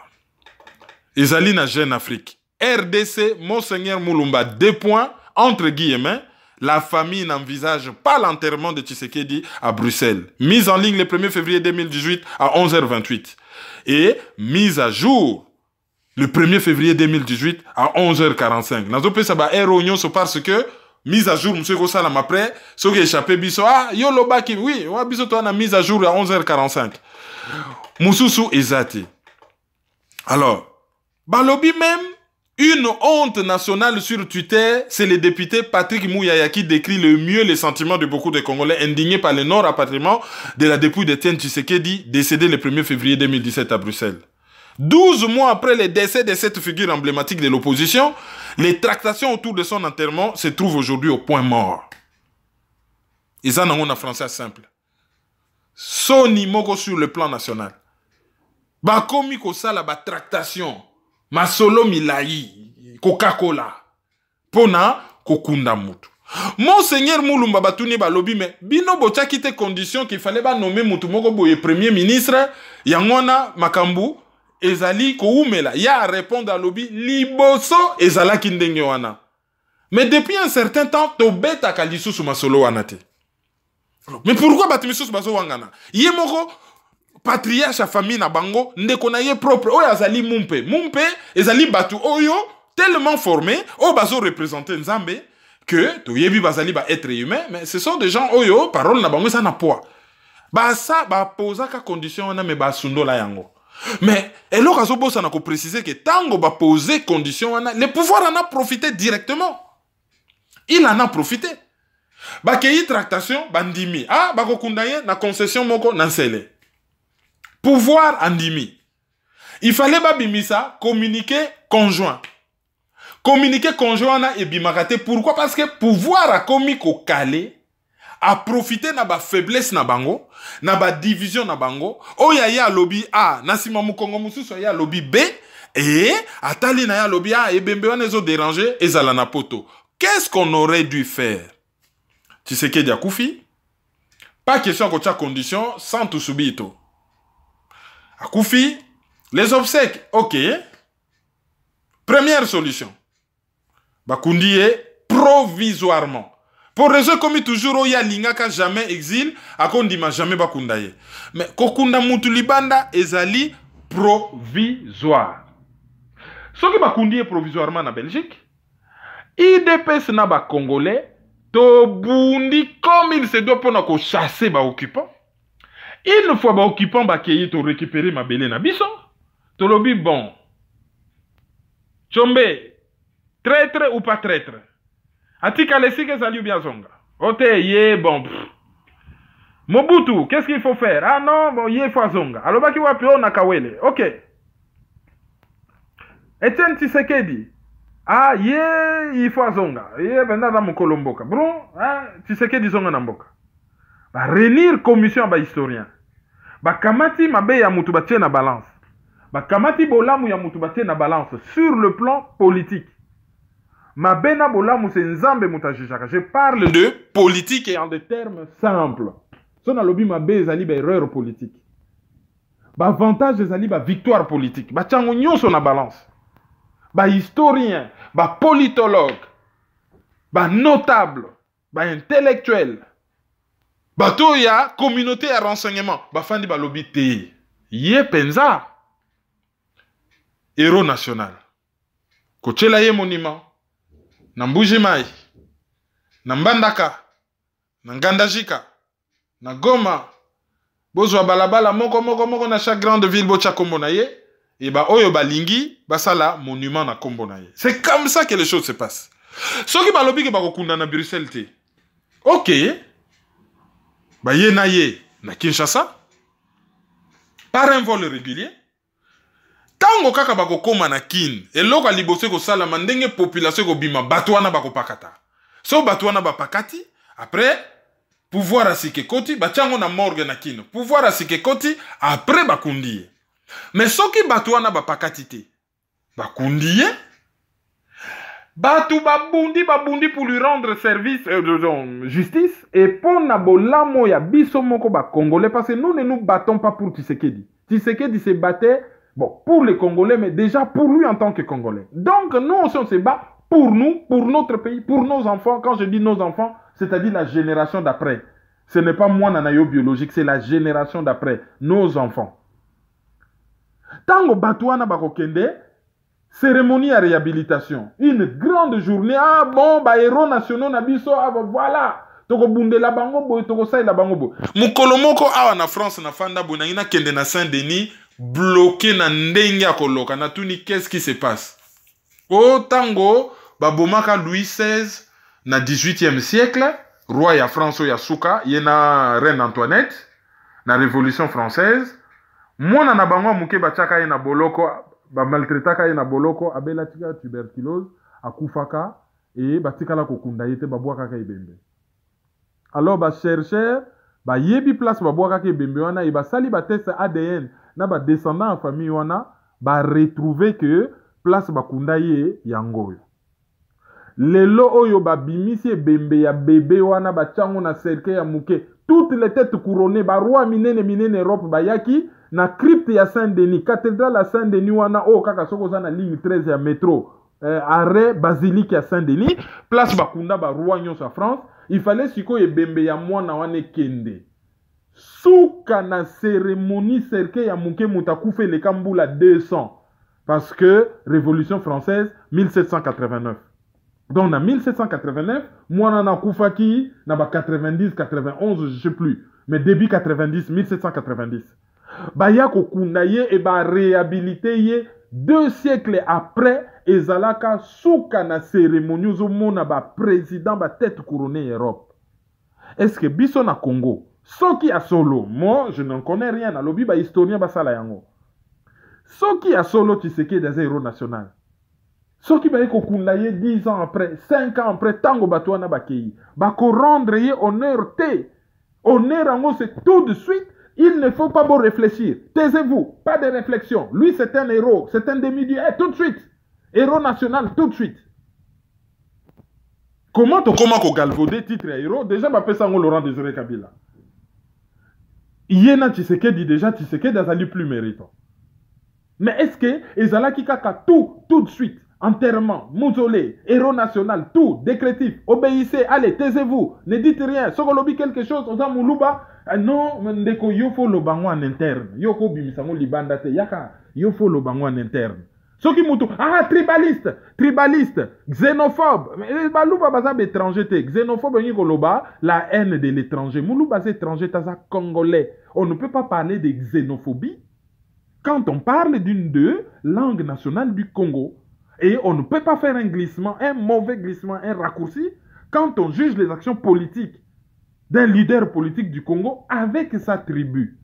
Ezali na Jeune Afrique. RDC Monseigneur Mulumba 2 points entre guillemets. La famille n'envisage pas l'enterrement de Tshisekedi à Bruxelles. Mise en ligne le 1er février 2018 à 11h28 et mise à jour le 1er février 2018 à 11h45. Nazo pe sa ba erronyon so parce que mise à jour monsieur ko sala après so ki échappé biso yo lobaki oui wa biso to na mise à jour à 11h45. Mususu ezati. Alors, balobi même une honte nationale sur Twitter, c'est le député Patrick Mouyaya qui décrit le mieux les sentiments de beaucoup de Congolais indignés par le non-rapatriement de la dépouille d'Etienne Tshisekedi décédé le 1er février 2017 à Bruxelles. 12 mois après le décès de cette figure emblématique de l'opposition, les tractations autour de son enterrement se trouvent aujourd'hui au point mort. Et ça, on a français simple. Soni moko sur le plan national. Bakomi ko sala ba tractation. Masolo milai. Coca-Cola. Pona kokunda mutu. Monseigneur Mulumba batuni balobi mais bino bocha kite condition qu'il fallait ba nommer mutu moko boye premier ministre yangona makambu. Ezali koumela ya répondre à lobby liboso ezala kindenge wana. Mais depuis un certain temps to beta kalisu sous masolo wanate. Mais pourquoi batimisu sous masolo wangana? Ye moko patriarche a famille na bango ndeko na ye propre oyo azali mumpe ezali batu oyo tellement formé o bazo représenter Nzambe que to yebi bazali ba être humain mais ce sont des gens oyo parole na bango ça na poids. Ba ça ba posa ka condition wana me ba sundola yango. Mais elle a précisé que Tango va poser condition, le pouvoir en a profité directement. Il en a profité. Bakeyi tractation, bandimi. Ah, bako kundaye na concession moko nansele. Pouvoir andimi. Il fallait babimisa communiquer conjoint. Communiquer conjoint na et bimakate. Pourquoi? Parce que pouvoir a commis ko calé. A profiter na ba faiblesse na bango, na ba division na bango, oya ya lobby A, nasima mukongo mususu ya lobby B, et atali na ya lobby A, et bembe wana ezo déranger, ezala na poto. Qu'est-ce qu'on aurait dû faire? Tshisekedi akufi, pas question qu'on t'a condition, sans tout subito. Akufi, les obsèques, ok. Première solution. Bakundiye provisoirement. Pour raison comme toujours, il y a l'ingaka jamais exil, à kondima jamais bakundaye. Mais kokunda mutu libanda ezali provisoire. Ce qui bakundi provisoirement na Belgique, IDPS na ba Congolais, to bundi comme il se doit pour na chasser ba occupants. Une fois ba occupants ba keyi to récupérer ma belé na biso, to lobi bon. Chombe, traître ou pas traître. Atika lesi que salut bien zonga. Ote ye bon. Mobutu, qu'est-ce qu'il faut faire? Ah non, bon ye faut zonga. Alors baki wapi on nakawele. OK. Etienne Tshisekedi. Ah ye il faut zonga. Ye benda na mukolomboka. Bro, ah Tshisekedi zonga na mboka. Ba relire commission ba historien. Ba kamati mabe ya mutu batie na balance. Ba kamati bolamu ya mutu batie na balance sur le plan politique. Ma bena bolamu c'est nzambe mutajijaka. Je parle de politique et en des termes simples. Son alobi ma be ezali ba erreur politique. Ba avantage ezali ba victoire politique. Ba tchango nyonso na balance. Ba historien, ba politologue, ba notable, ba intellectuel. bato ya communauté ya renseignement bafandi balobi te ye penza héros national kochela ye monument na Mbuji Mai na Mbandaka na Ngandajika na Goma bozwa balabala moko na chaque grande ville bocha kombo na ye et ba oyo balingi basala monument na kombo na ye. C'est comme ça que les choses se passent. Soki balobi ke bakokunda na Bruxelles te. OK. Ba ye na Kinshasa par un vol régulier. Tango kaka bakokoma na kin eloko libose ko sala mandenge population ko bima batwana bakopakata. So batwana bapakati après pouvoir asike koti bachango na morgue na kino. Pouvoir asike koti après bakundiye. Mais soki batwana bapakati te bakundiye batu babundi pour lui rendre service justice et pour na bolamo ya biso moko ba congolais parce que nous ne nous battons pas pour Tshisekedi. Tshisekedi se battait bon pour les Congolais mais déjà pour lui en tant que Congolais. Donc nous on se bat pour nous, pour notre pays, pour nos enfants. Quand je dis nos enfants, c'est-à-dire la génération d'après. Ce n'est pas moi nanayo biologique, c'est la génération d'après, nos enfants. Tango batouana bakokende cérémonie à réhabilitation, une grande journée. Ah bon, bah héros nationaux nabiso, ah bah voilà. Toko bunde la bango boy, toko sai la bango boy. Mukolomoko awa na France na fanda boy, na kende na Saint-Denis, bloqué na ndenge koloka na tuni qu'est-ce qui se passe? Oh tango, babomaka Louis XVI na 18e siècle, roi ya France ya Souka, yena reine Antoinette, na révolution française. Mwana na bango muke bachaka ye na boloko ba maltraitaka ye na boloko abela tika tuberculose akufaka et batikala kokunda yete babwaka ka ibembe. Alors ba chercheur ba yebi place babwaka ka ibembe wana e ba sali ba test ADN na ba descendant en famille wana ba retrouver que place bakunda ye yangoyo. Lelo oyo ba bimisi ebembe ya bébé wana ba chango na cercueil ya muke toutes les têtes couronnées ba roi minene Europe ba yaki na crypte ya Saint-Denis, cathédrale à Saint-Denis wana o kaka soko za na ligne 13 ya métro, arrêt basilique ya Saint-Denis, place bakunda ba roi nyonso France, il fallait siko ebembe ya mwana wane kende. Souka na cérémonie cercueil ya muke mutakufe le kambula 200 parce que révolution française 1789. Donc en 1789, mwana na kufaki na ba 90 91 je sais plus, mais début 90 1790. Baya kokundaye et ba réhabilité ye 2 siècles après ezalaka souka na cérémonie zomona ba président ba tête couronnée Europe. Est-ce que biso na Congo soki a solo, moi je n'en connais rien na lobi ba historien ba sala yango. Soki a solo Tshisekedi des héros national. Soki ba kokundaye 10 ans après, 5 ans après tango batwana ba kei, ba ko rendre ye honneur te. Honneur yango c'est tout de suite. Il ne faut pas bon réfléchir. Taisez-vous. Pas de réflexion. Lui, c'est un héros. C'est un demi-dieu. Tout de suite. Héros national, tout de suite. Comment qu'on galvauder titre héros? Déjà, je peux ça Laurent Désiré Kabila. Yéna Tshisekedi déjà, Tshisekedi azali plus méritant. Mais est-ce que Ezala Kikaka tout de suite? Enterrement, mausolée, héros national, tout, décrétif, obéissez, allez, taisez-vous, ne dites rien. Sokolobi quelque chose, on Moulouba, non, ndeko yofo lo bango en interne. Yoko bimisango libanda te, yaka, yofo lo bango en interne. Soki mutu, ah, tribaliste, xénophobe. Balouba bazab étranger te, xénophobe yiko loba, la haine de l'étranger. Moulouba c'est étranger, taza congolais. On ne peut pas parler de xénophobie quand on parle d'une de langue nationale du Congo. Et on ne peut pas faire un glissement, un mauvais glissement, un raccourci, quand on juge les actions politiques d'un leader politique du Congo avec sa tribu.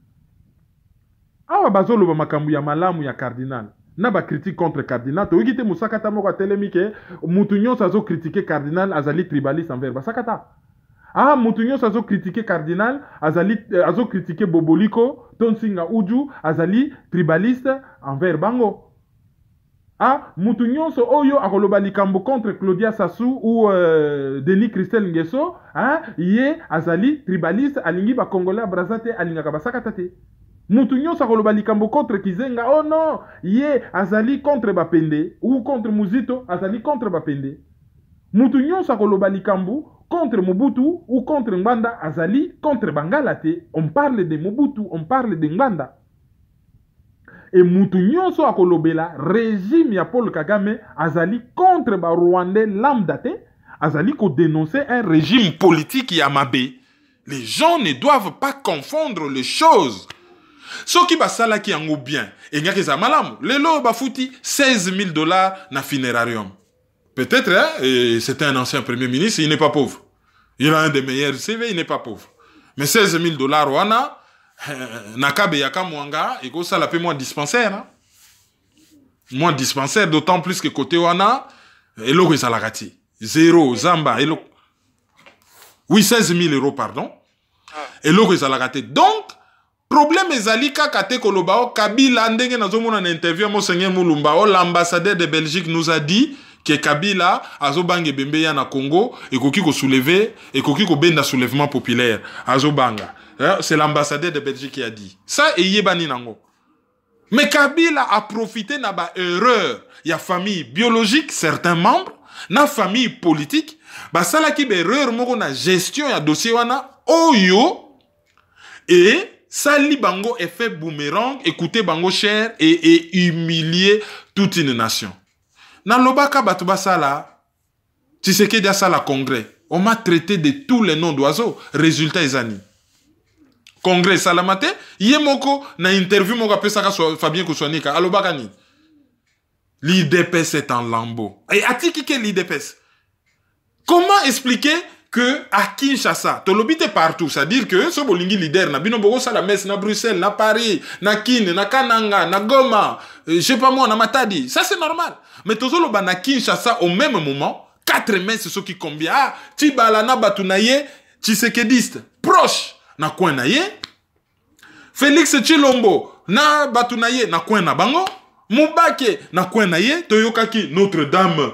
Awa bazolo ba makambu ya malamu ya cardinal. Na ba critique contre cardinal. To yikite musakata moko telemike, mutu nyonso azo critiquer cardinal azali tribaliste envers basakata. Ah, mutu nyonso azo critiquer cardinal azo critiquer Boboliko, Tonsinga Uju azali tribaliste envers bango. Ah, mutu nyonso oyo akoloba likambo contre Claudia Sassou ou Denis Christel Nguesso, ah, ye azali tribaliste alingi ba congolais abrazate alinga kabasaka tate. Mutu nyonso akoloba likambo contre Kizenga, oh non, ye azali contre Bapende ou contre Muzito azali contre Bapende. Mutu nyonso akoloba likambo contre Mobutu ou contre Ngbanda azali contre Bangalate. On parle de Mobutu, on parle de Ngbanda. Et mutu nyonso akolobela régime ya Paul Kagame azali contre ba Rwandais lambda te, azali ko dénoncer un régime politique yamabe. Les gens ne doivent pas confondre les choses. Ce qui basala ki yango bien, et nyaki za malamu, lelo bafuti $16,000 na funerarium. Peut-être, hein, c'était un ancien premier ministre, il n'est pas pauvre. Il a un des meilleurs CV, il n'est pas pauvre. Mais $16,000 wana, nakabe yaka mwanga, et ça la paie moins dispensaire. Hein? Moins dispensaire, d'autant plus que côté wana, et l'eau est à la rati. Zéro, Zamba, et l'eau. Oui, 16,000 €, pardon. Et l'eau est à la rati. Donc, problème ezali kaka te kolobao Kabila ndenge nazomona na interview Monseigneur Mulumbao, l'ambassadeur de Belgique nous a dit que Kabila azobanga bembe ya na Congo et koki ko soulever et koki ko benda soulèvement populaire azobanga. C'est l'ambassadeur de Belgique qui a dit. Ça et yebani nango. Mais Kabila a profité na ba erreur ya famille biologique certains membres, na famille politique, ba sala ki be erreur moko na gestion ya dossier wana oyo et Sali bango effet boomerang, écoutez bango cher et humilier toute une nation. Dans l'obaka batuba sala, tu sais qu'il y a ça la congrès. On m'a traité de tous les noms d'oiseaux. Résultat ezani. Congrès salamate, yemoko na interview moko apesaka Fabien Kouswanika. Alobaka ni. L'IDPS est en lambeau. Et atiki ke l'IDPS? Comment expliquer que à Kinshasa, tolobite partout, c'est-à-dire que ce bolingi leader na bino bogo sala messe na Bruxelles, na Paris, na Kin, na Kananga, na Goma, je sais pas moi, na Matadi, ça c'est normal. Mais tozolo ba na Kinshasa au même moment, 4 messes ceux qui combien ah, Tibala na batunaye, Tshisekediste, proche na coin na ye, Félix Tshilombo na batunaye na coin na bango, Mubake na coin na ye, toyokaki Notre-Dame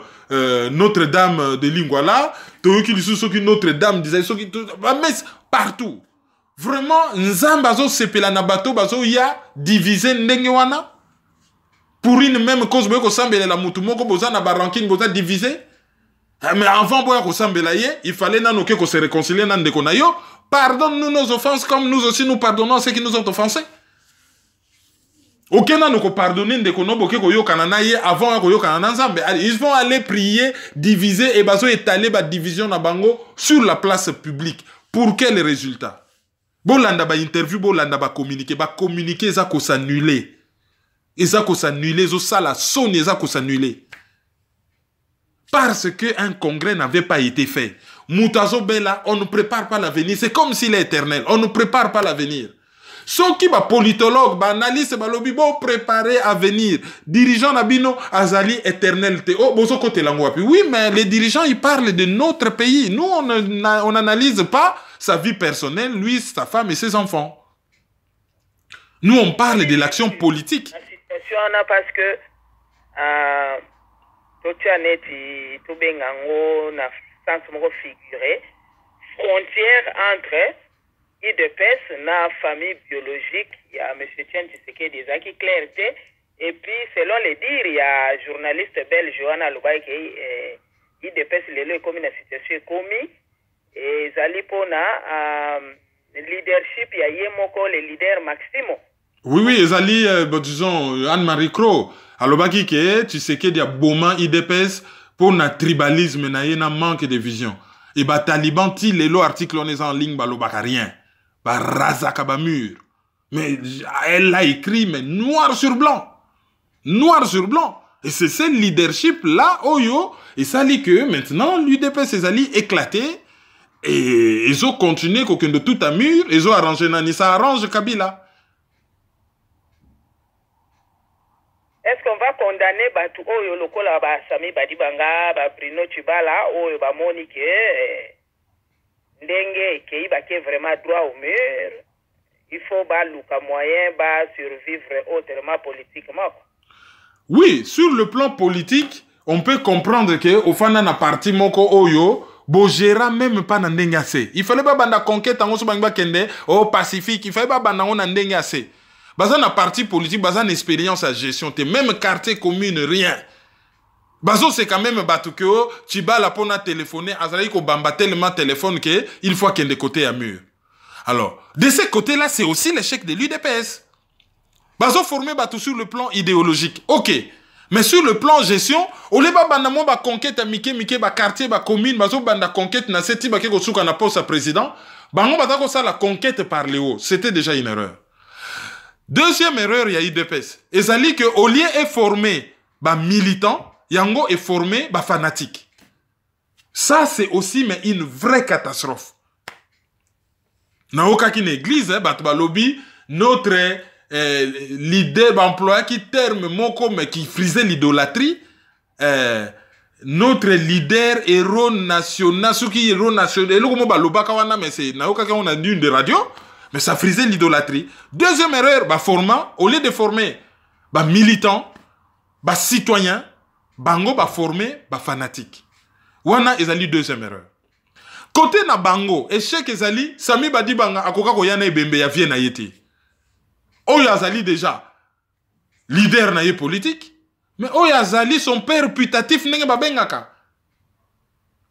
de Lingwala, Notre-Dame disait partout. Vraiment, Nzambazo sepela na bato bazo ya divisé ndenge wana pour une même cause boyo ko sambela la mutu moko boza na baranking boza divisé. Mais avant boyo ko sambela ye, il fallait nanoke ko se réconcilier nan ndeko na yo. Pardonne-nous nos offenses comme nous aussi nous pardonnons ceux qui nous ont offensés. Aucun n'a nous pardonné de konoboke ko yo kanana ye avant ko yo kanana nzambe. Ils vont aller prier, diviser et bazo étaler ba division na bango sur la place publique. Pour quel résultat? Bolanda ba interview, bolanda ba communiquer ça ko s'annuler. Et ça ko s'annuler, zo sala sonne ça ko s'annuler. Parce que un congrès n'avait pas été fait. Moutazo Bella, on ne prépare pas l'avenir. C'est comme s'il est éternel. On ne prépare pas l'avenir. Ceux qui ba politologue, ba analyste, ba lobby, bon préparer à venir. Dirigeant nabino azali éternalité. Oh, bozo côté langwapi. Oui, mais les dirigeants, ils parlent de notre pays. Nous, on n'analyse pas sa vie personnelle, lui, sa femme et ses enfants. Nous, on parle de l'action politique. La situation, parce que tout bengango na sens moko figuré frontière entre IDPS na famille biologique, il y a M. Etienne Tshisekedi qui clarté. Et puis, selon les dires, il y a un journaliste belge, Johanna Loubaï, qui IDPS, le comme une situation commis. Et Zalipona, leadership, il y a Yemoko, le leader Maximo. Oui, oui, Ezali, disons, Anne-Marie Crow, Alobaki, tu sais qu'il y a beaument IDPS pour un tribalisme, na manque de vision. Et bah, Taliban, les lots articles, on est en ligne, bah, l'obaka rien. Bah, razaka ba mur. Mais elle l'a écrit, mais noir sur blanc. Noir sur blanc. Et c'est ce leadership-là, Oyo, et ça dit que maintenant, l'UDPS, c'est allé éclater, et ils ont continué, qu'aucun de tout à mur, ils ont arrangé Nani, ça arrange Kabila. Est-ce qu'on va condamner Batu Oyo Lokola Sami Badibanga, Bruno Tshibala, Oyo Monique, Ndenge, qui est vraiment droit au mur? Il faut Luka moyen, survivre autrement politiquement. Oui, sur le plan politique, on peut comprendre que au fond na parti moko Oyo, Bogera même pas na ndenge assez. Il fallait pas banda conquête en Osobangba Kende, au Pacifique, il fallait pas banda on na ndenge assez. Bazan na parti politique, bazan expérience à gestion, t'es même quartier commune, rien. Bazo c'est quand même Batukeo, Chibala pona téléphoner, Azali ko bamba tellement téléphone que il faut qu'il y ait des côtés à mur. Alors, de ce côté-là, c'est aussi l'échec de l'UDPS. Bazo formé Batou sur le plan idéologique. Ok. Mais sur le plan gestion, au lieu de bandamo ba conquête à Mike ba quartier ba commune, bazo banda conquête na seti ba keko souka na poste à président, bango batako ça la conquête par les hauts. C'était déjà une erreur. Deuxième erreur, il y a UDPS. Ezali que au lieu de former ba militant, Yango est formé ba fanatique. Ça c'est aussi mais une vraie catastrophe. Na aucune église, ba lobby notre l'idée d'emploi qui terme moko mais qui frisait l'idolâtrie, notre leader héros national, ce qui est héros national, mais c'est on a dit une de radio, mais ça frisait l'idolâtrie. Deuxième erreur, bah formant, au lieu de former bah militant, bah citoyen, bango bah formé bah fanatique. Wana ezali deuxième erreur. Côté na bango, échec ezali, sami badi banga akoka koyana ebembe ya vie na yete. Oyo azali déjà leader na ye politique, mais oyo azali son père putatif nenge babengaka.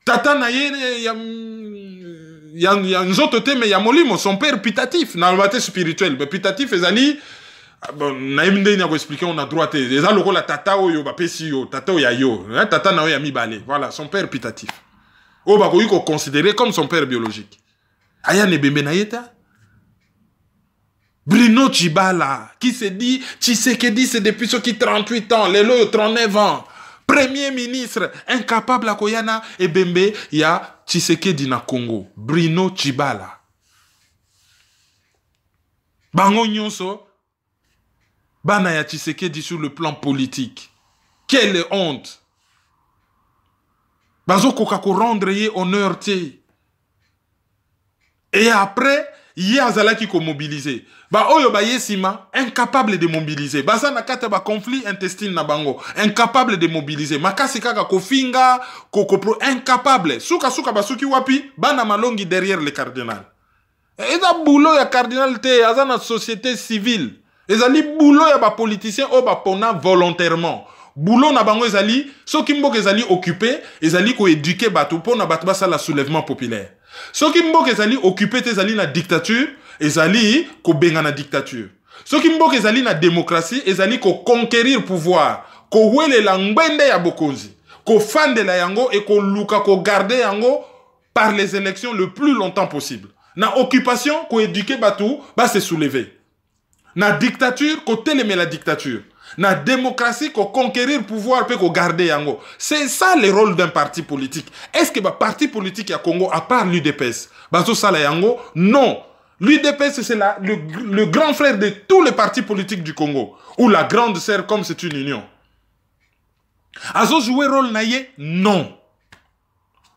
Tata na ye ya nzoto te mais ya molimo son père putatif na lobate spirituel, mais putatif ezali bon na yeminde na ko expliquer on a droit te. Ezali lokola tata oyo ba pesi yo, tata oyo ya yo, tata na oyo ya mibale. Voilà, son père putatif. Oyo ba ko considéré comme son père biologique. Aya ne bembe na yeta. Bruno Tshibala, qui se dit, Tshisekedi, c'est depuis ceux qui 38 ans, les loyaux 39 ans. Premier ministre, incapable à Koyana, et Bembe, il y a Tshisekedi na Congo. Bruno Tshibala. Bango nyonso, bana ya Tshisekedi sur le plan politique. Quelle honte. Bazo kokako rendre ye honneur te. Et après, il y a Azala qui ko mobilisé. Ba oyo ba yesima incapable de mobiliser. Baza na kata ba conflit intestin na bango, incapable de mobiliser. Makasi kaka ko finga, ko pro incapable. Suka basuki wapi bana malongi derrière le cardinal. Eza boulot ya cardinal te, aza na société civile. Ezali boulot ya ba politicien o ba pona volontairement. Boulot na bango ezali, soki mboka ezali occupé, ezali ko éduquer batu pona batu basa la soulèvement populaire. Soki mboka ezali occupé te ezali na dictature, ezali ko benga na dictature. Soki mboka ezali na démocratie, ezali ko conquérir pouvoir, ko wele la ngbende ya bokonzi, ko fande la yango et ko luka ko garder yango par les élections le plus longtemps possible. Na occupation ko éduquer batu ba se soulever. Na dictature ko teleme la dictature. Na démocratie ko conquérir pouvoir pe ko garder yango. C'est ça le rôle d'un parti politique. Est-ce que ba parti politique ya Congo à part l'UDPS bazo sala yango? Non. L'UDPS c'est le grand frère de tous les partis politiques du Congo ou la grande sœur comme c'est une union. Azo jouer rôle naie? Non.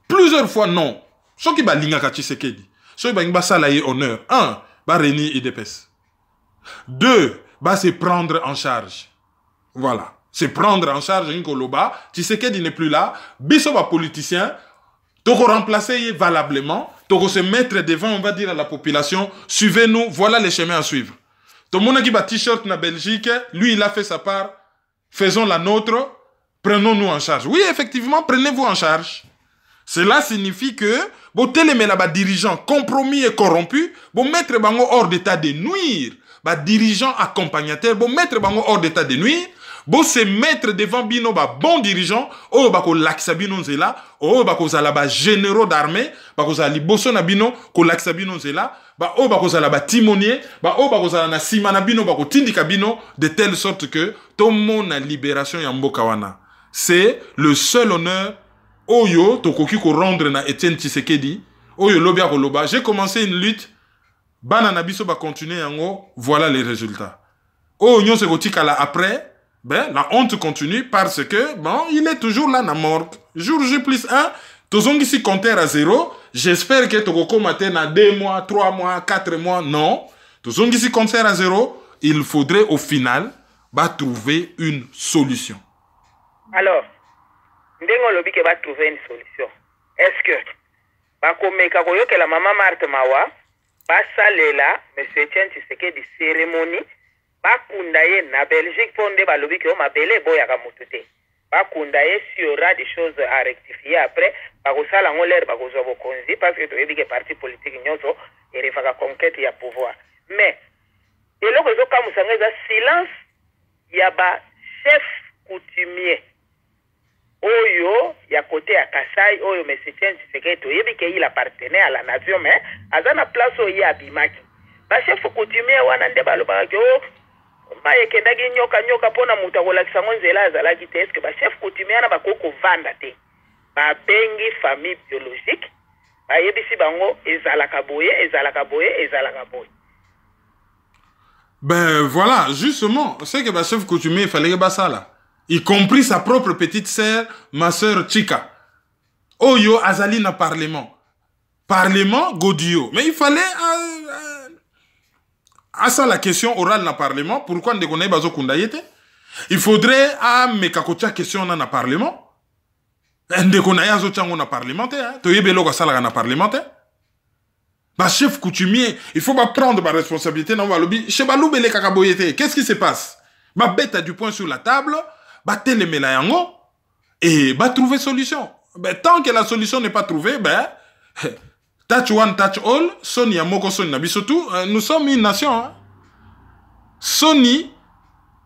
Plusieurs fois non. Ce qui ba linga ka Tshisekedi. Ce qui ba sala ye honneur. 1. Ba reni UDPS. 2. Ba se prendre en charge. Voilà. C'est prendre en charge un Koloba. Tshisekedi n'est plus là. Biso ba politicien. Toko remplacer valablement. Toko se mettre devant, on va dire à la population, suivez-nous, voilà les chemins à suivre. Tout le monde qui bat t-shirt na Belgique, lui il a fait sa part. Faisons la nôtre. Prenons-nous en charge. Oui, effectivement, prenez-vous en charge. Cela signifie que, bon, télémé là-bas, dirigeant compromis et corrompu, bon, mettre bango hors d'état de nuire. Bah, dirigeant accompagnateur, bon, mettre bango hors d'état de nuire. Bon, se mettre devant bino ba bon dirigeant, oh bako laksa bino nzela, oh bako zala ba généraux d'armée, bako zala liboso na bino ko laksa bino nzela, ba oh bako zala ba timonier, ba oh bako zala na sima na bino bako tindika bino de telle sorte que tout le monde a libération ya mboka wana. C'est le seul honneur oyo tokoki ko rendre na Etienne Tshisekedi, oyo lobi ko loba. J'ai commencé une lutte, bana na biso ba continuer yango, voilà les résultats. Oh nyon se kotikala après. Ben, la honte continue parce que, bon, il est toujours là, na mort. Jour J+1, tozongi si compteur à 0. J'espère que toko matin na 2 mois, 3 mois, 4 mois. Non. Tozongi si compteur à 0. Il faudrait au final, bah, trouver une solution. Alors, ndengo lobi ke va trouver une solution. Est-ce que, bah, comme que la maman Marthe Mawa, bah, ça là, monsieur Etienne Tshisekedi cérémonie, bakundaye na Belgique fonde balobi ke o mabele boya ka mutute bakunda ye s'il y aura des choses à rectifier après bakosala ngo lere bakozwa bokonzi parce que toyebi ke parti politique nyonso erefaka conquête ya pouvoir mais eloko ezokamusanga eza silence ya bachef coutumier oyo ya côté ya Kasai oyo M. Etienne Tshisekedi toyebi ke il appartenait à la nation mais aza na place oyo ye abimaki bachef coutumier wana nde balobaka o maye kendaki nyoka pona mutu akolakisa ngo nzela azalaki te eske bachef coutumier na bakoki kovanda te babengi famille biologique bayebisi bango ezalaka boye. Ben voilà, justement, c'est que bachef coutumier il fallait que ça là, y compris sa propre petite sœur, ma sœur Chika. Oyo azali na parlement Godio, mais il fallait à ça la question orale na parlement, pourquoi ne connaît pas Kundayete? Il faudrait me kakotia question na parlement. Nde connaît azo chango na parlementaire, to yebelo ko sala na parlementaire. Bah chef coutumier, il faut pas prendre ma responsabilité dans le lobby. Chez Baloubele Kakaboyete, qu'est-ce qui se passe? Bah bête a du point sur la table, bah télémela yango et bah trouver solution. Ben tant que la solution n'est pas trouvée, ben touch one, touch all, Sony Amoko Sony Nabisotu, nous sommes une nation. Hein? Sony,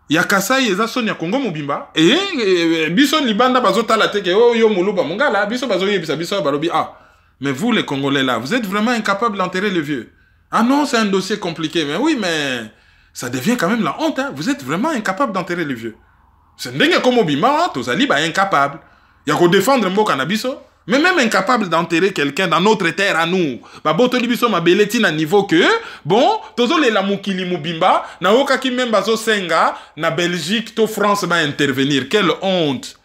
Yakasai eza Sony ya Congo Mobimba, et biso libanda bazota la teke, oh yo muluba mongala, biso bazo yebisa biso balobi, ah, mais vous les Congolais là, vous êtes vraiment incapables d'enterrer le vieux. Ah non, c'est un dossier compliqué, mais oui, mais ça devient quand même la honte, hein? Vous êtes vraiment incapables d'enterrer le vieux. C'est n'dengue comme Mobimba, tozali ba incapable. Yako défendre mboka na biso. Mais même incapable d'enterrer quelqu'un dans notre terre à nous. Bah, boto libiso ma beleti na niveau que, bon, tozo le la mukili mubimba, na oka ki même bazo senga, na Belgique, to France va intervenir. Quelle honte.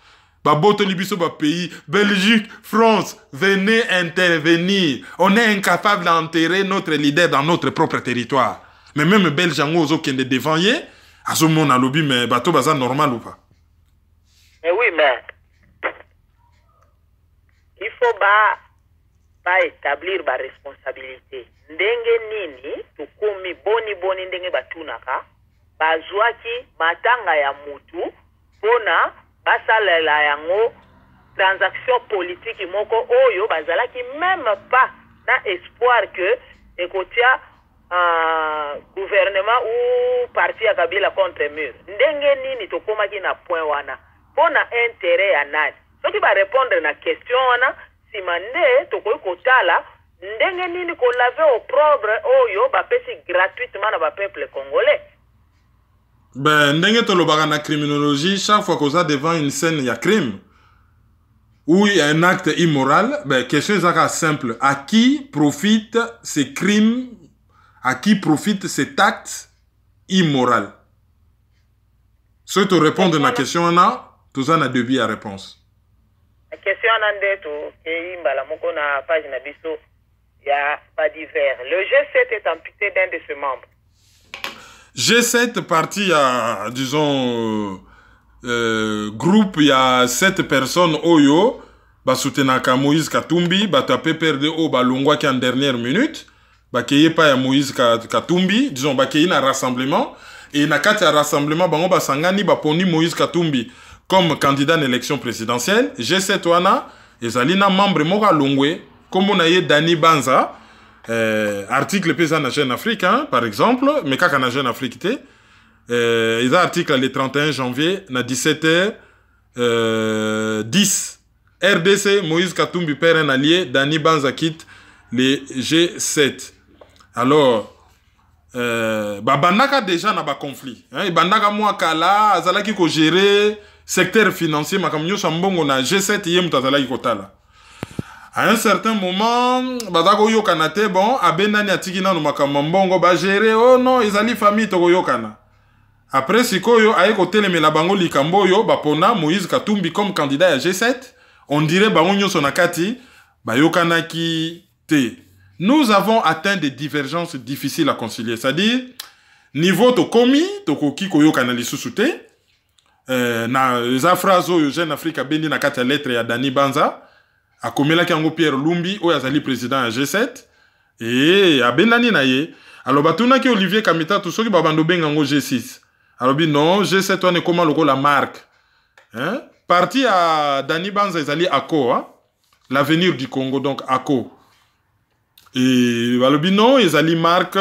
Bah, boto libiso ba pays, Belgique, France, venez intervenir. On est incapable d'enterrer notre leader dans notre propre territoire. Mais même Belge en ozo kende devant ye, azo mon alobi, mais bato baza normal ou pas? Mais oui, mais il faut pas établir ba responsabilité. Ndenge nini tukumi boni ndenge batunaka bazwaki matanga ya mutu pona basalela yango transaction politique moko oyo bazalaki même pas na espoir que ekotia gouvernement ou parti ya Kabila contre mur. Ndenge nini tokomaki na point wana pona intérêt ya nani? Soki ba répondre na question wana simande tokoyi kotala ndenge nini ko laver au propre oyo ba pesi gratuitement na ba peuple congolais. Ben ndenge tolobaka na criminologie, chaque fois qu'on a devant une scène il y a crime ou il y a un acte immoral, ben question est simple, à qui profite ces crimes, à qui profite cet acte immoral? Si tu réponds à la question là, tu as deux à réponse. La question en la moko na page na biso ya pas divers. Le G7 est amputé d'un de ses membres. G7 parti à disons groupe il y a 7 personnes oyo ba soutenaka Moïse Katumbi ba tapé perdre au balongwa qui en dernière minute ba keye pa ya Moïse Katumbi disons ba keye na rassemblement et na kati ya rassemblement bango ba sangani ba poni Moïse Katumbi comme candidat à l'élection présidentielle. G7 wana ezalina membre moka longwe comme on a eu Dani Banza article pesa na Jeune Afrique hein, par exemple mais kaka na Jeune Afrique te ils a article le 31 janvier na 17h 10 RDC Moïse Katumbi perd un allié, Dani Banza quitte les G7. Alors bandaka déjà na ba conflit hein, bandaka moi kala azalaki ko gérer secteur financier makamnyo sambongo na G7 yem tazalaki kotala. À un certain moment bazako yokana te bon abenani atiki na no makamambongo ba gérer oh non ezali famille to yokana. Après sikoyo aye ko telemela bango likambo yo bapona Moïse Katumbi comme candidat à G7, on dirait bango nyoso nakati ba yokana ki te. Nous avons atteint des divergences difficiles à concilier, c'est-à-dire niveau to komi to koki ko yokana lisusu te. Na za phrase oyo Jeune Afrique bendi na kati ya lettre ya Dani Banza akomela kiango Pierre Lumbi oyo azali président ya G7 et abenani na ye alors batuna ki Olivier Kamita to soki babando benga ngo G6 alors bi non G7 on est comment lokola marque hein parti à Dani Banza ezali ACO, hein? L'avenir du Congo, donc ACO. Et balobi non, ezali marque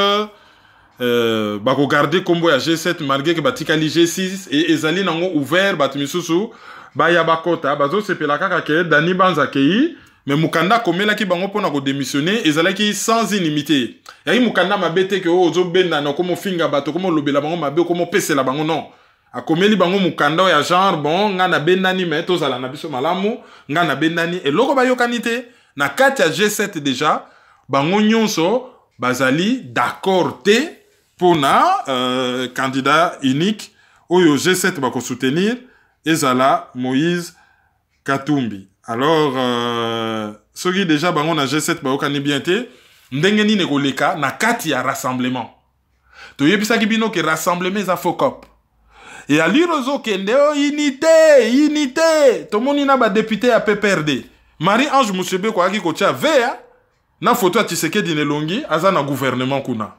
bako garder combo ya G7 malgré que batikali G6 et ezali nango ouvert bat misusu ba ya bakota bazo sepela kaka ke Dani Banza kei mais mukanda komela ki bango pona ko démissionner ezalaki sans inimité. Yaki mukanda mabete ke ozo benda na komo finga bato komo lobela bango mabe komo pesela bango non. Akomeli bango mukanda ya genre bon nga na bendani mais tozala na biso malamu nga na bendani eloko bayokani te na kati ya G7 déjà bango nyonso bazali d'accord te pona candidat unique oyo G7 bako soutenir ezala Moïse Katumbi. Alors soki déjà bango na G7 bayokani bien te ndenge nini koleka na kati ya rassemblement toyebisaki bino ke rassemblement eza focop et à l'irozo kende unité tomoni na ba député ya PPRD Marie-Ange Moussebe kwa ki kocha vea na photo ya Tshisekedi Nelongi aza na gouvernement kuna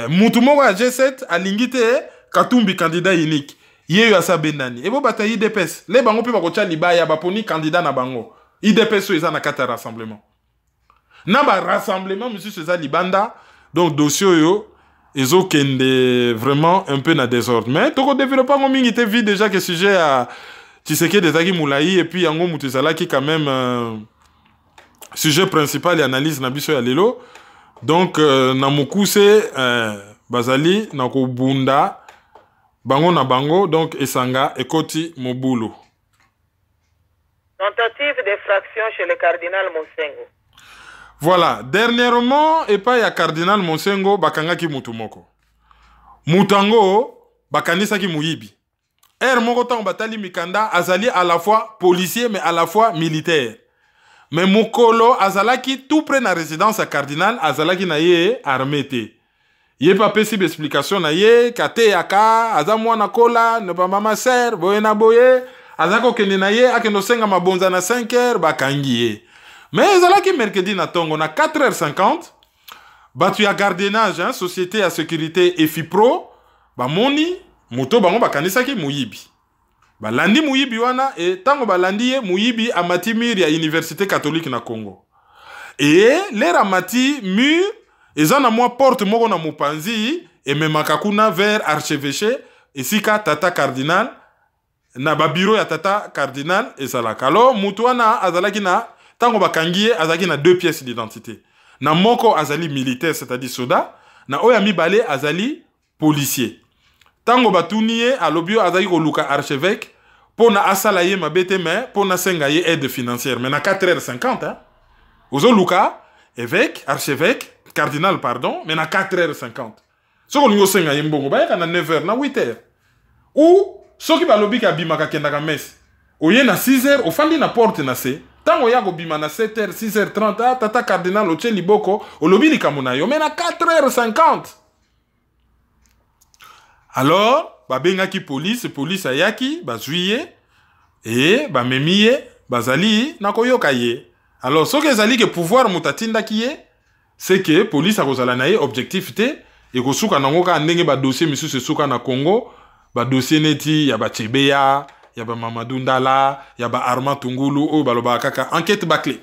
mutu moko ya G7 alingi te Katumbi candidat unique yeyo asa bendani ebo bata IDPS le bango pe bakocha libaya baponi candidat na bango IDPS eza na kata rassemblement na ba rassemblement monsieur César Libanda donc dossier yo ezo kende vraiment un peu na désordre mais toko développer ngo mingi te vi déjà que sujet à Tshisekedi ezaki Moulayi et puis yango mutu ezalaki quand même sujet principal et analyse na biso ya lelo donc na mukuse bazali na ko bunda bango na bango donc esanga ekoti mobulu. Tentative d'effraction chez le cardinal Monsengo. Voilà, dernièrement et pas ya cardinal Monsengo bakangaki mutu moko. Mutango bakanisaki muyibi. Moko tango batali mikanda azali à la fois policier mais à la fois militaire. Mais mukolo azalaki tout près na résidence à cardinal azalaki na ye armée te. Ye pa pesi explication na ye kate yaka aza mwana kola ne ba mama ser boye na boye azako kende na ye akendo senga mabonza na 5h bakangi ye. Mais ezalaki mercredi na tongo na 4h50 batu ya gardiennage hein, société à sécurité EFIPRO bamoni moto bango bakanisaki muyibi. Balandi muyibi wana et tango balandi ye muyibi amati mur ya université catholique na Congo. Et les ramati mur ezana mwa porte moko na mopanzi et memaka kuna vers archevêché esika tata cardinal na ba bureau ya tata cardinal ezalaka. Alors mutu wana azalaki na tango bakangi azalaki na 2 pièces d'identité. Na moko azali militaire c'est-à-dire soldat, na oya mibale azali policier. Tango batuni ye alobio azali ko luka archevêque pona asala ye mabete mais pona senga ye aide financière mais na 4h50 hein. Ozo luka évêque archevêque cardinal pardon mais na 4h50. Soko lingo senga ye mbongo ba na 9h na 8h. Ou soki balobi ka bimaka kendaka messe. Oye na 6h ofandi na porte na se. Tango ya ko bima na 7h 6h30 tata cardinal oche liboko olobi likamuna yo mais na 4h50. Alors babengaki police ayaki bazwiye et bamemiye bazali nakoyoka ye. Alors ce que ezali que pouvoir mutatinda kiye c'est que police akozala na ye objectivité et ko suka nango ka ndenge ba dossier misusu suka na Congo ba dossier neti ya ba Chebeya ya ba Mamadou Ndala ya ba Armand Tungulu o baloba kaka enquête bâclée.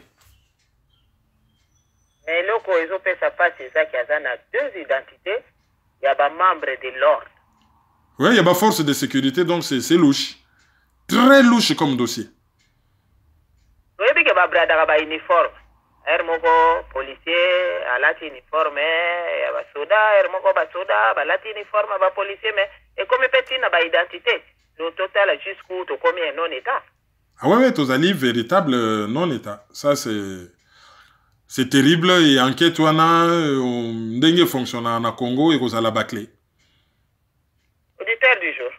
Mais loko ezo pesa passe ça qui a na 2 identités ya ba membre de l'ordre. Oui, il y a pas force de sécurité, donc c'est louche. Très louche comme dossier. Oui, mais il y a pas uniforme. Moko policier, alati uniforme, il y a soda, moko soda, alati uniforme, policier, mais et comme petit n'a pas identité. Le total jusqu'où tu combien non-état. Ah ouais, tozali véritable non-état. Ça c'est terrible et enquête wana ndenge fonctionne na Congo et kozala bâclé. Auditeur du jour.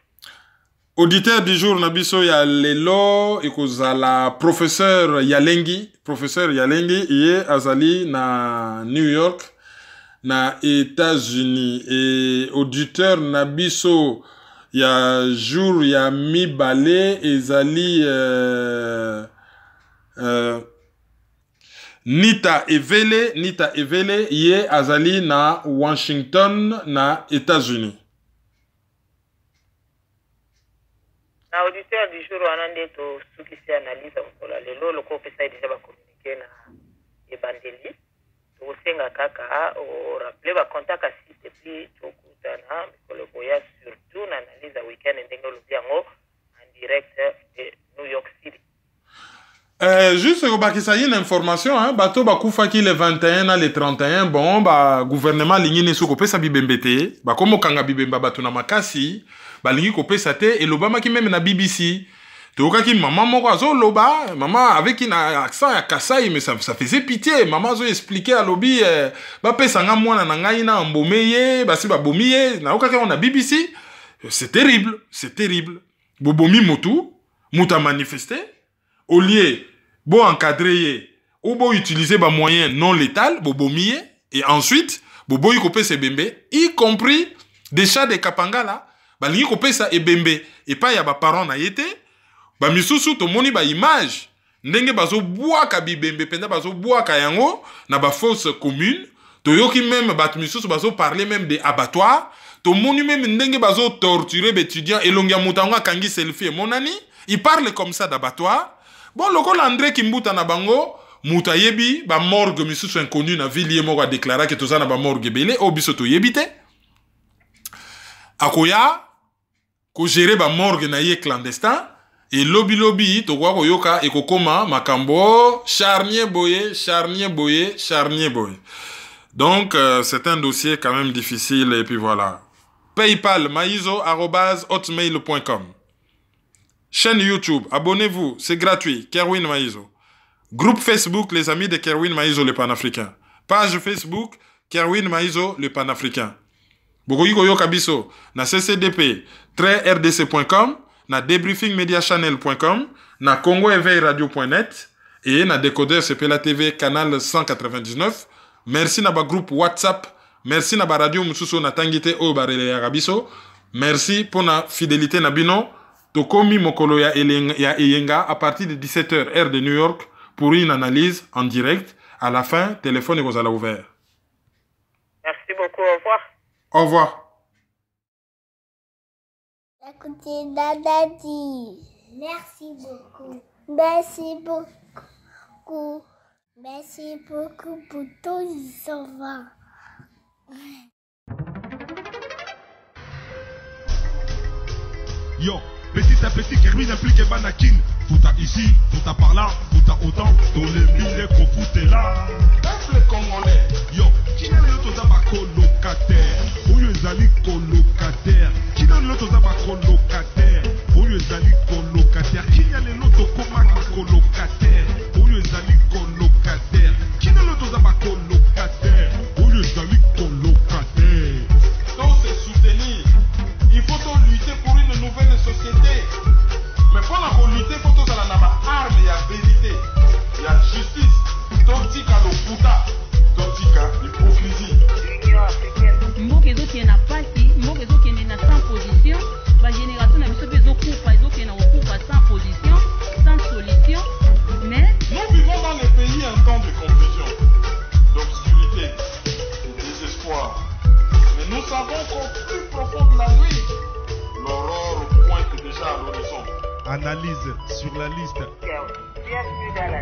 Auditeur du jour, nabiso ya lelo ekozala professeur Yalengi. Professeur Yalengi, iye azali na New York, na États-Unis. Et auditeur nabiso ya jour ya mibale ezali Nita Evele, iye azali na Washington, na États-Unis. Auditeur question du jour wana nde tosukisi analyse mpola lelo loko opesa deja bakommunike na ebandeli tokosenga kaka orappele bacontacta site puis tokutana mikolo boya surtout na analyse ya weekend ndenge olobi yango en direct de New York City. Juste kobakisa une information, hein, bato bakufaki le 21 na le 31, bon, gouvernement lingi nesu kopesa bibembe te, komo kanga bibemba bato na makasi, lingi kopesa te, et l'Obama ki même na BBC, tokaki maman moko azo loba, maman avec un accent ya Kasai, mais ça faisait pitié, maman azo expliquer à lobi, pesa nga mwana na ngai na mbomeye, basi babomiye, na okaki on a BBC, c'est terrible, c'est terrible. Bobomi muta manifesté, au lieu bo encadrer ou bo utiliser ba moyens non létals bobomier et ensuite bobo yikope se bembe y compris des chats de kapangala ba lingi kope sa ebembe et pas ya ba parents na yete ba misusu to moni ba image ndenge bazo boaka bibembe penda bazo boaka yango na ba fosse commune to yoki même ba misusu bazo parler même des abattoirs to moni même ndenge bazo torturer étudiants et longia mutango kangi selfie monani il parle comme ça d'abattoir. Bon, le André Kimbuta na bango, muta yebi, ba morgue misusu inconnu na ville yemo a déclaré que tout ça na ba morgue belé, obisoto yebite. Akoya, ko gérer ba morgue na ye clandestin, et lobby, to kwa koyoka, et kokoma, makambo, charnier boye. Donc, c'est un dossier quand même difficile, et puis voilà. PayPal, maizo@hotmail.com. Chaîne YouTube, abonnez-vous, c'est gratuit, Kerwin Maizo. Groupe Facebook, les amis de Kerwin Maizo, le panafricain. Page Facebook, Kerwin Maizo, le panafricain. Bogoyiko Yokabiso, na ccdp-rdc.com, na debriefingmediachannel.com, na congoéveillradio.net, et na décodeur CPLA TV, canal 199. Merci na ba groupe WhatsApp, merci na ba radio Mususo na Tangite o barele Arabiso. Merci pour na fidélité na bino. Tokomi Mokolo ya Eyenga à partir de 17h heure de New York pour une analyse en direct. À la fin, téléphone est ouvert. Merci beaucoup, au revoir. Au revoir. Écoutez, Dadadi. Merci beaucoup. Merci beaucoup. Merci beaucoup pour tous les enfants. Yo, petit à petit, Kerwin implique Banakin. Tout à ici, tout à par là, tout à autant. Tous les mille qu'on là. Peuple congolais. Yo, qui n'a le toza ba colocataire? Où yeux zali colocataire? Qui n'a le toza ba colocataire? Où yeux zali colocataire? Qui n'a le loto koma colocataire? Où yeux zali colocataire? Qui n'a le toza ba colocataire? Où yeux zali colocataire? Donc c'est soutenir. Il faut lutter pour une nouvelle société. Mais pour la lutter, il faut que ça ait arme, il y a vérité, il y a justice. Totika lokuta, totika l'hypocrisie. Mboka ezokende na pasi, mboka ezokende na sans position, ba génération na biso ezokufa, ezokende na kokufa sans position, sans solution. Mais nous vivons dans les pays un temps de confusion, d'obscurité, de désespoir. Mais nous savons qu'au plus profond de la nuit, l'aurore pointe déjà à l'horizon. Analyse sur la liste. Bienvenue dans la